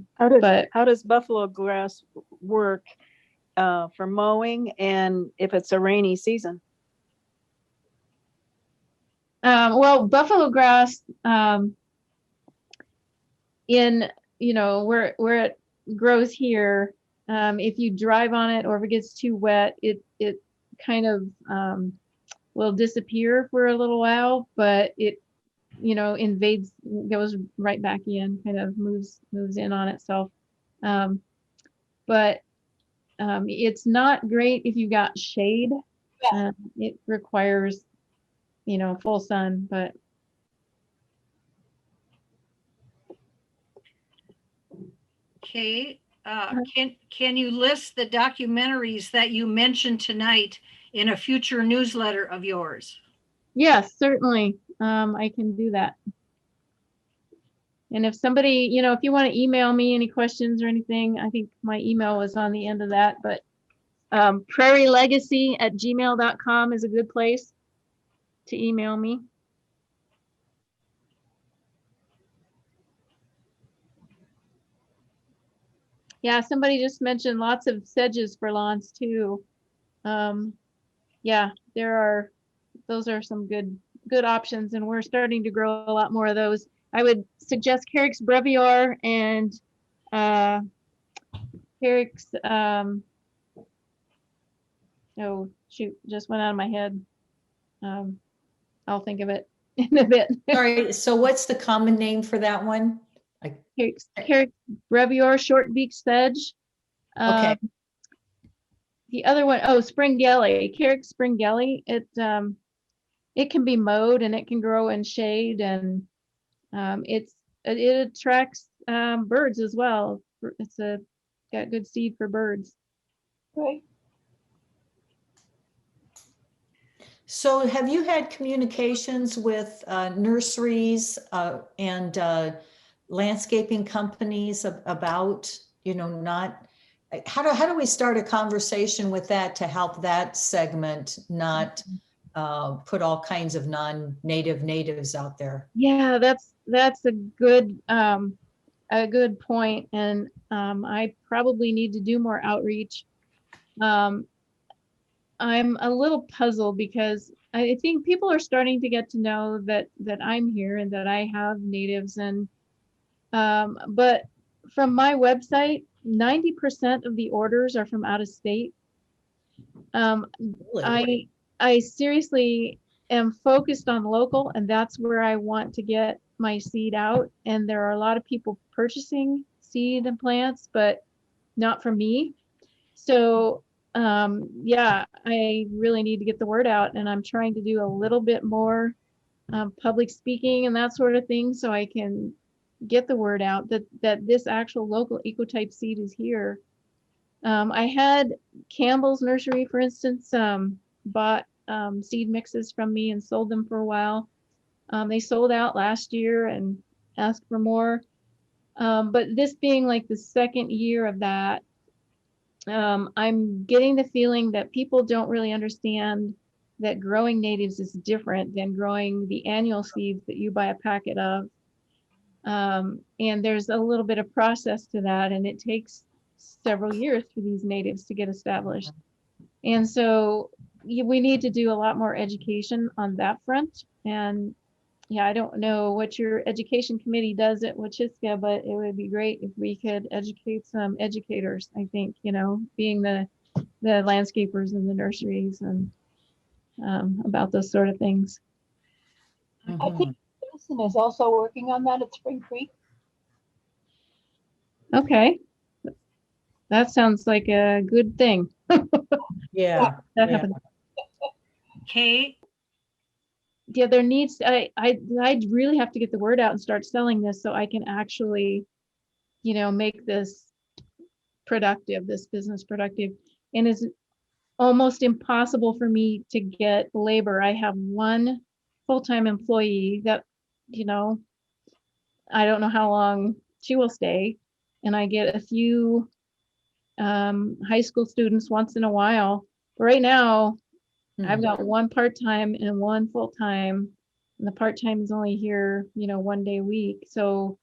does buffalo grass work for mowing, and if it's a rainy season? Well, buffalo grass, in, where it grows here, if you drive on it or if it gets too wet, it kind of will disappear for a little while, but it, invades, goes right back in, kind of moves in on itself. But it's not great if you got shade. Yeah. It requires, full sun, but. Okay, can you list the documentaries that you mentioned tonight in a future newsletter of yours? Yes, certainly. I can do that. And if somebody, if you want to email me any questions or anything, I think my email was on the end of that, but prairielegacy@gmail.com is a good place to email me. Yeah, somebody just mentioned lots of sedges for lawns too. Yeah, those are some good options, and we're starting to grow a lot more of those. I would suggest Carex brevior and Carex, oh shoot, just went out of my head. I'll think of it in a bit. Sorry, so what's the common name for that one? Carex brevior, short beak sedge. Okay. The other one, springelli, Carex springelli. It can be mowed and it can grow in shade, and it attracts birds as well. It's got good seed for birds. Right. So have you had communications with nurseries and landscaping companies about, how do we start a conversation with that to help that segment not put all kinds of non-native natives out there? Yeah, that's a good point, and I probably need to do more outreach. I'm a little puzzled because I think people are starting to get to know that I'm here and that I have natives, and but from my website, 90% of the orders are from out of state. Really? I seriously am focused on local, and that's where I want to get my seed out. And there are a lot of people purchasing seed and plants, but not from me. So yeah, I really need to get the word out, and I'm trying to do a little bit more public speaking and that sort of thing, so I can get the word out that this actual local ecotype seed is here. I had Campbell's Nursery, for instance, bought seed mixes from me and sold them for a while. They sold out last year and asked for more. But this being like the second year of that, I'm getting the feeling that people don't really understand that growing natives is different than growing the annual seeds that you buy a packet of. And there's a little bit of process to that, and it takes several years for these natives to get established. And so we need to do a lot more education on that front. And yeah, I don't know what your education committee does at Wachiska, but it would be great if we could educate some educators, I think, being the landscapers and the nurseries and about those sort of things. I think Wilson is also working on that at Spring Creek. Okay. That sounds like a good thing. Yeah. That Yeah. happened. Kay, Yeah, there needs, I really have to get the word out and start selling this so I can actually, make this productive, this business productive. And it's almost impossible for me to get labor. I have one full-time employee that, I don't know how long she will stay. And I get a few high school students once in a while. But right now, I've got one part-time and one full-time, and the part-time is only here, 1 day a week. So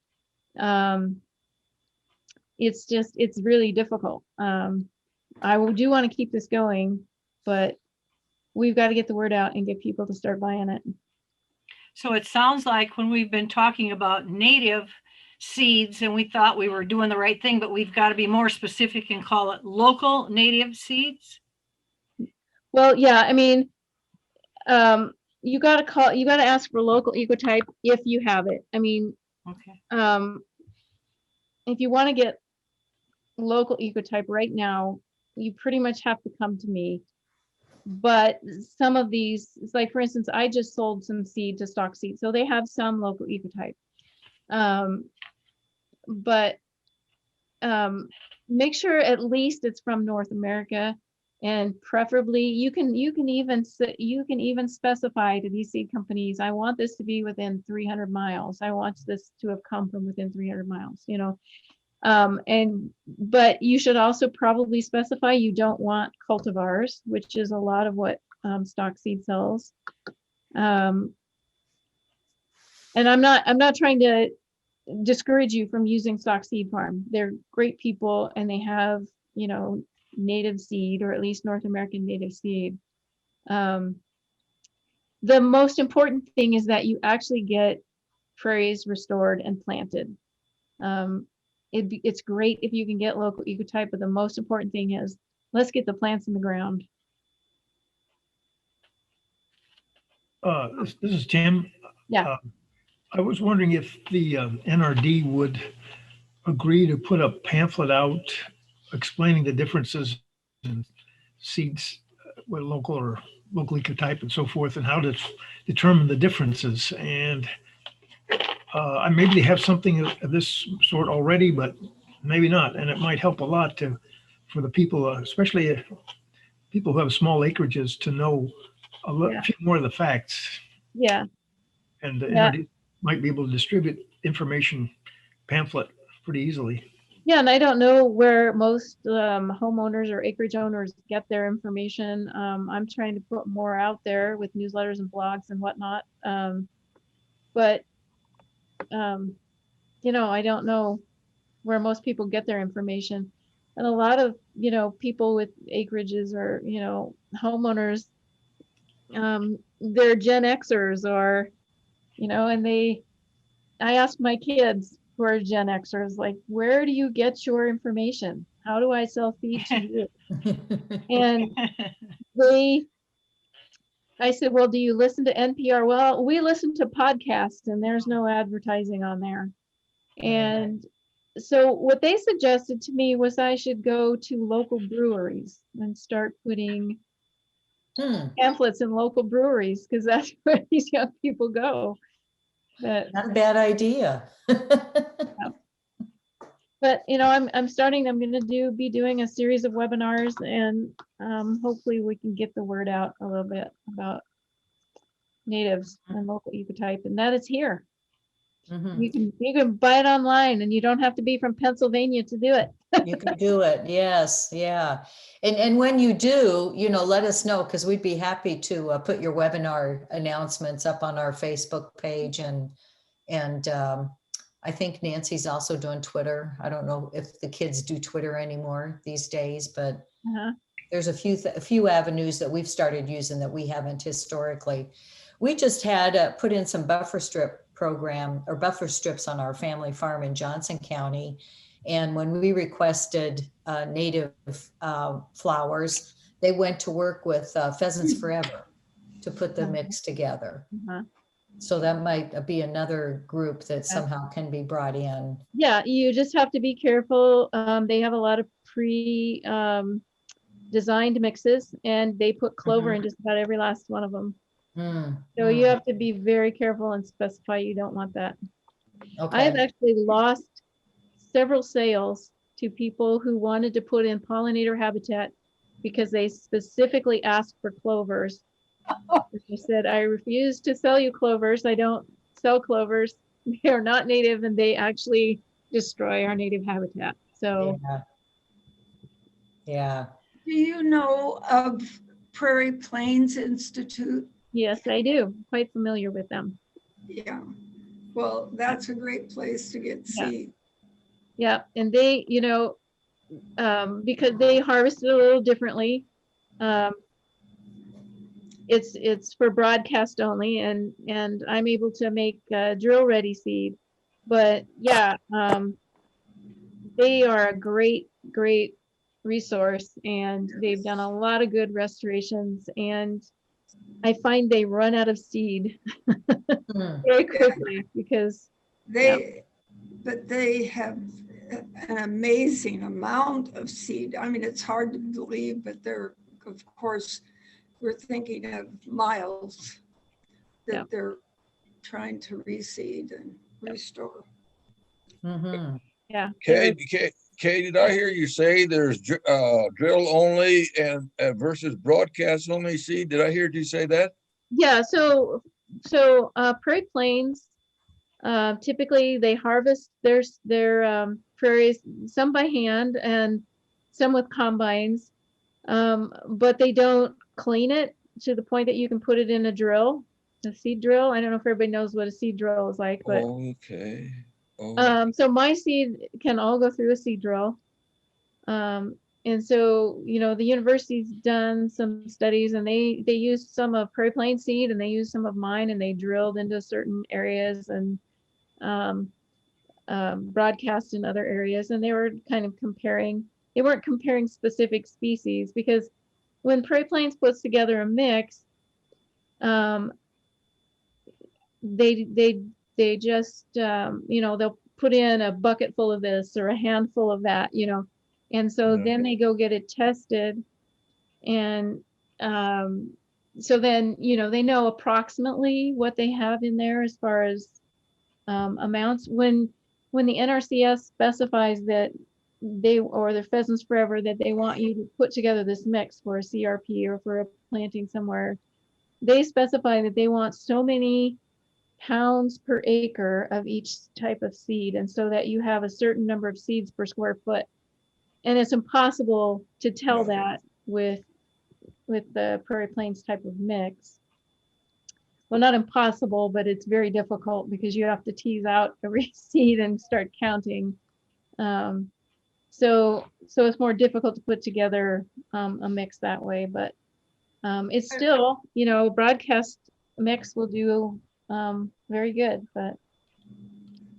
it's really difficult. I do want to keep this going, but we've got to get the word out and get people to start buying it. so it sounds like when we've been talking about native seeds and we thought we were doing the right thing, but we've got to be more specific and call it local native seeds. Well, yeah, I mean, you got to ask for local ecotype if you have it. I mean, Okay. if you want to get local ecotype right now, you pretty much have to come to me. But some of these, it's like, for instance, I just sold some seed to Stock Seed, so they have some local ecotype. But make sure at least it's from North America, and preferably you can even specify to these seed companies, I want this to be within 300 miles. I want this to have come from within 300 miles, but you should also probably specify you don't want cultivars, which is a lot of what Stock Seed sells. And I'm not trying to discourage you from using Stock Seed Farm. They're great people, and they have, native seed, or at least North American native seed. The most important thing is that you actually get prairies restored and planted. It's great if you can get local ecotype, but the most important thing is let's get the plants in the ground. This is Tim. Yeah. I was wondering if the NRD would agree to put a pamphlet out explaining the differences in seeds, what local or local ecotype and so forth, and how to determine the differences. And maybe they have something of this sort already, but maybe not. And it might help a lot for the people, especially people who have small acreages, to know a few more of the facts. Yeah. And the NRD might be able to distribute information pamphlet pretty easily. Yeah, and I don't know where most homeowners or acreage owners get their information. I'm trying to put more out there with newsletters and blogs and whatnot. But I don't know where most people get their information. And a lot of, people with acreages or, homeowners, they're Gen Xers or, and I ask my kids who are Gen Xers, like, where do you get your information? How do I sell feed to you? And I said, well, do you listen to NPR? Well, we listen to podcasts and there's no advertising on there. And so what they suggested to me was I should go to local breweries and start putting pamphlets in local breweries, because that's where these young people go. But, Not a bad idea. but I'm starting. I'm going to be doing a series of webinars, and hopefully we can get the word out a little bit about natives and local ecotype, and that it's here. You can buy it online, and you don't have to be from Pennsylvania to do it. You can do it. Yes. Yeah. And when you do, let us know, because we'd be happy to put your webinar announcements up on our Facebook page. And I think Nancy's also doing Twitter. I don't know if the kids do Twitter anymore these days, but Uh-huh. there's a few avenues that we've started using that we haven't historically. We just had put in some buffer strip program or buffer strips on our family farm in Johnson County. And when we requested native flowers, they went to work with Pheasants Forever to put the mix together. Uh-huh. So that might be another group that somehow can be brought in. Yeah, you just have to be careful. They have a lot of designed mixes, and they put clover in just about every last one of them. So you have to be very careful and specify you don't want that. Okay. I've actually lost several sales to people who wanted to put in pollinator habitat because they specifically asked for clovers. They said, I refuse to sell you clovers. I don't sell clovers. They are not native, and they actually destroy our native habitat. So Yeah. Do you know of Prairie Plains Institute? yes, I do. Quite familiar with them. Yeah. Well, that's a great place to get Yeah. seed. Yeah, and they, because they harvest it a little differently. It's for broadcast only, and I'm able to make drill ready seed. But yeah, they are a great resource, and they've done a lot of good restorations, and I find they run out of seed very quickly because But they have an amazing amount of seed. I mean, it's hard to believe, but they're, of course, we're thinking of miles that they're trying to reseed and restore. yeah. Kay, did I hear you say there's drill only and versus broadcast only seed? Did I hear you say that? Yeah, so Prairie Plains, typically they harvest their prairies, some by hand and some with combines, but they don't clean it to the point that you can put it in a seed drill. I don't know if everybody knows what a seed drill is like, but okay. so my seed can all go through a seed drill. And so, the university's done some studies, and they used some of Prairie Plains seed, and they used some of mine, and they drilled into certain areas and broadcast in other areas. And they were kind of comparing, they weren't comparing specific species, because when Prairie Plains puts together a mix, they just, they'll put in a bucket full of this or a handful of that, and so then they go get it tested, and so then they know approximately what they have in there as far as amounts. When the NRCS specifies that or the Pheasants Forever, that they want you to put together this mix for a CRP or for a planting somewhere, they specify that they want so many pounds per acre of each type of seed, and so that you have a certain number of seeds per square foot. And it's impossible to tell that with the Prairie Plains type of mix. Well, not impossible, but it's very difficult because you have to tease out every seed and start counting. So it's more difficult to put together a mix that way, but it's still, broadcast mix will do very good. But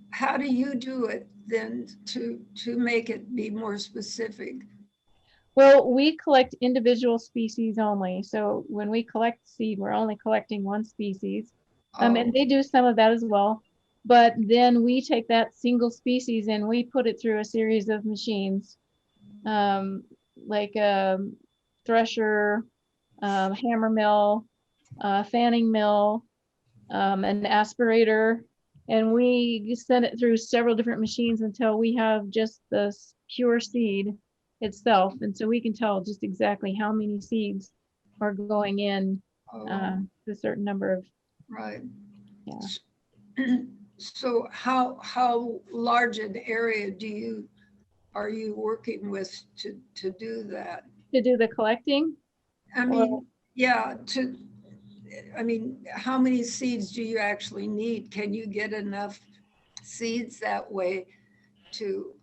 how do you do it then to make it be more specific? Well, we collect individual species only. So when we collect seed, we're only collecting one species. And they do some of that as well. But then we take that single species and we put it through a series of machines, like a thresher, hammer mill, fanning mill, an aspirator. And we send it through several different machines until we have just the pure seed itself. And so we can tell just exactly how many seeds are going in a certain number of. Right. Yeah. So how large an area are you working with to do that? To do the collecting? I mean, yeah, I mean, how many seeds do you actually need? Can you get enough seeds that way to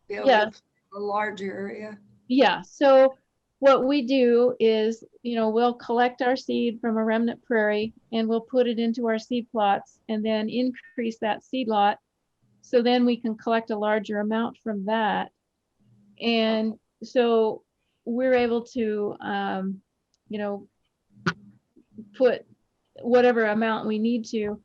be able Yeah. to plant a large area? Yeah, so what we do is, we'll collect our seed from a remnant prairie and we'll put it into our seed plots and then increase that seed lot. So then we can collect a larger amount from that. And so we're able to, put whatever amount we need to,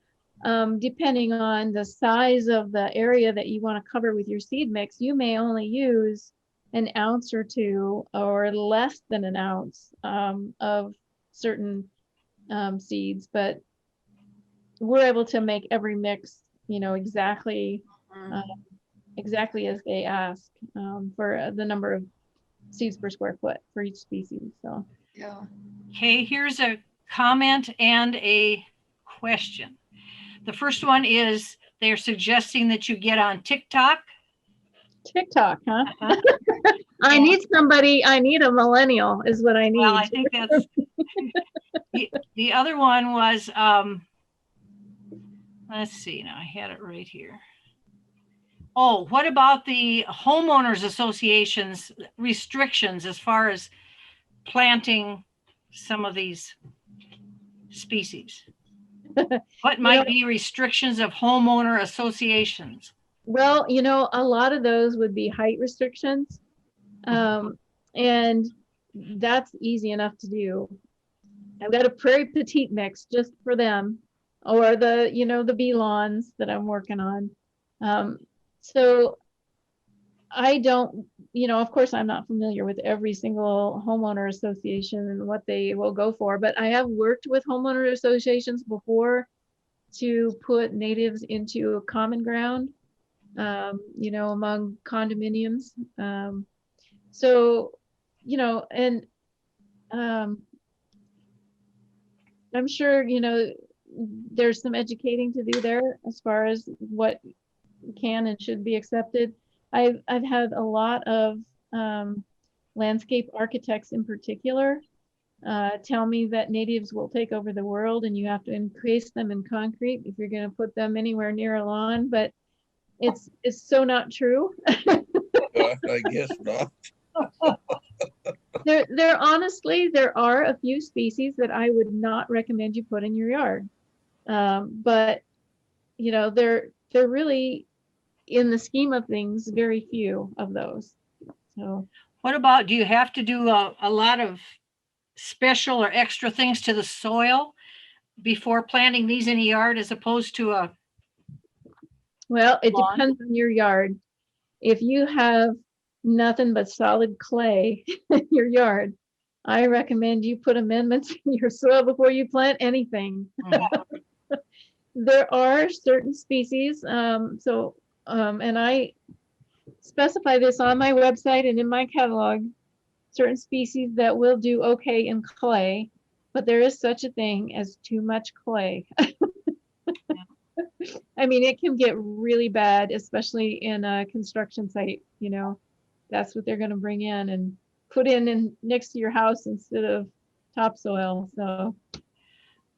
depending on the size of the area that you want to cover with your seed mix. You may only use an ounce or two or less than an ounce of certain seeds, but we're able to make every mix, exactly as they ask, for the number of seeds per square foot for each species. So Yeah. Okay, here's a comment and a question. The first one is they're suggesting that you get on TikTok. TikTok, huh? I need a millennial is what I need. Well, I think that's the other one was, let's see, now I had it right here. Oh, what about the homeowners association's restrictions as far as planting some of these species? What might be restrictions of homeowner associations? Well, a lot of those would be height restrictions. And that's easy enough to do. I've got a Prairie Petite mix just for them, or the bee lawns that I'm working on. So I don't, of course, I'm not familiar with every single homeowner association and what they will go for, but I have worked with homeowner associations before to put natives into a common ground, among condominiums. So, and I'm sure, there's some educating to do there as far as what can and should be accepted. I've had a lot of landscape architects in particular tell me that natives will take over the world and you have to encase them in concrete if you're going to put them anywhere near a lawn, but it's so not true. I guess not. There are a few species that I would not recommend you put in your yard. But they're really, in the scheme of things, very few of those. So what about, do you have to do a lot of special or extra things to the soil before planting these in a yard as opposed to a well, it lawn? depends on your yard. If you have nothing but solid clay in your yard, I recommend you put amendments in your soil before you plant anything. Mm-hmm. There are certain species, and I specify this on my website and in my catalog, certain species that will do okay in clay, but there is such a thing as too much clay. I mean, it can get really bad, especially in a construction site. That's what they're going to bring in and put in next to your house instead of topsoil. So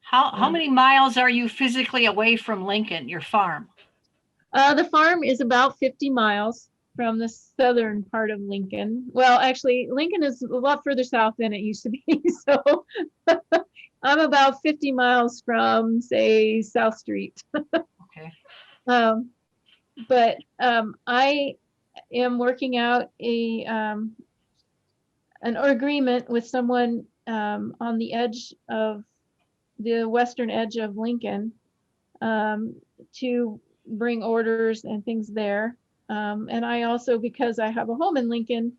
how many miles are you physically away from Lincoln, your farm? The farm is about 50 miles from the southern part of Lincoln. Well, actually, Lincoln is a lot further south than it used to be. So I'm about 50 miles from, say, South Street. Okay. But I am working out an agreement with someone on the edge of the western edge of Lincoln to bring orders and things there. And I also, because I have a home in Lincoln,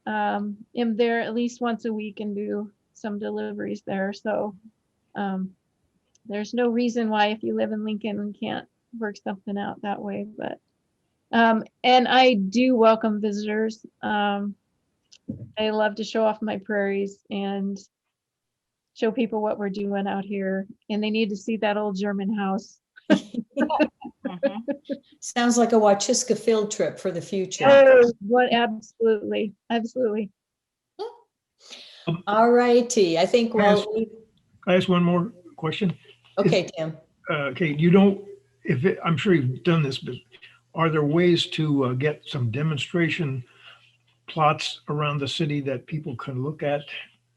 am there at least once a week and do some deliveries there. So there's no reason why, if you live in Lincoln, we can't work something out that way. But and I do welcome visitors. I love to show off my prairies and show people what we're doing out here, and they need to see that old German house. Mhm. Sounds like a Wachiska field trip for the future. Oh, what, absolutely, absolutely. All righty, I think, well, Yes. Can I ask one more question? okay, Tim. Okay, you don't, I'm sure you've done this, but are there ways to get some demonstration plots around the city that people can look at,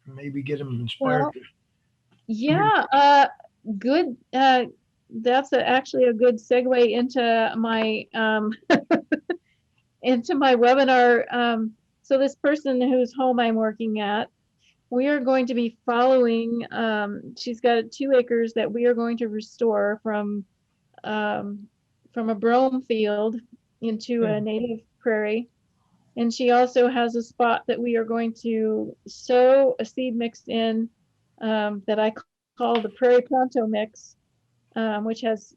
maybe get them inspired? Well, yeah, good. That's actually a good segue into my into my webinar. So this person whose home I'm working at, we are going to be following. She's got 2 acres that we are going to restore from a brome field into a native prairie. And she also has a spot that we are going to sow a seed mix in that I call the Prairie Pronto mix, which has,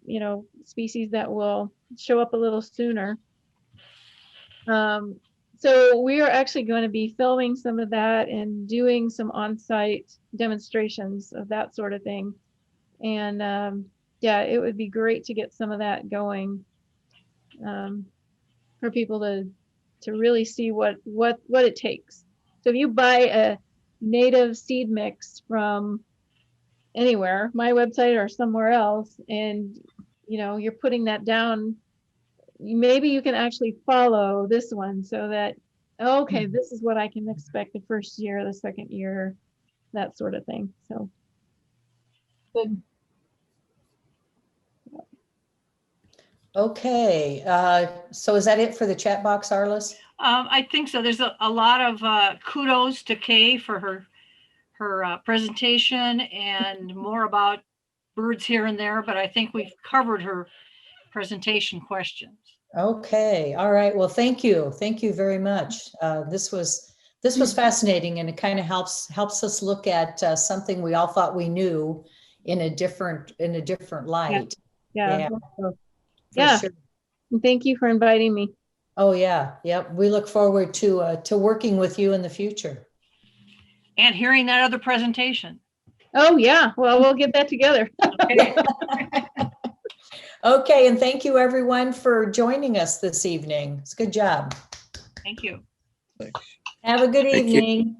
species that will show up a little sooner. So we are actually going to be filming some of that and doing some on-site demonstrations of that sort of thing. And yeah, it would be great to get some of that going for people to really see what it takes. So if you buy a native seed mix from anywhere, my website or somewhere else, and you're putting that down, maybe you can actually follow this one so that, okay, this is what I can expect the first year, the second year, that sort of thing. So Good. Okay, so is that it for the chat box, Arliss? I think so. There's a lot of kudos to Kay for her presentation and more about birds here and there, but I think we've covered her presentation questions. Okay, all right. Well, thank you. Thank you very much. This was fascinating, and it kind of helps us look at something we all thought we knew in a different light. yeah. For Yeah. sure. Thank you for inviting me. Oh yeah, yep. We look forward to working with you in the future. And hearing that other presentation. Oh yeah, well, we'll get that together. Okay. Okay, and thank you everyone for joining us this evening. It's a good job. Thank you. Thanks. Have a good Thank you. evening.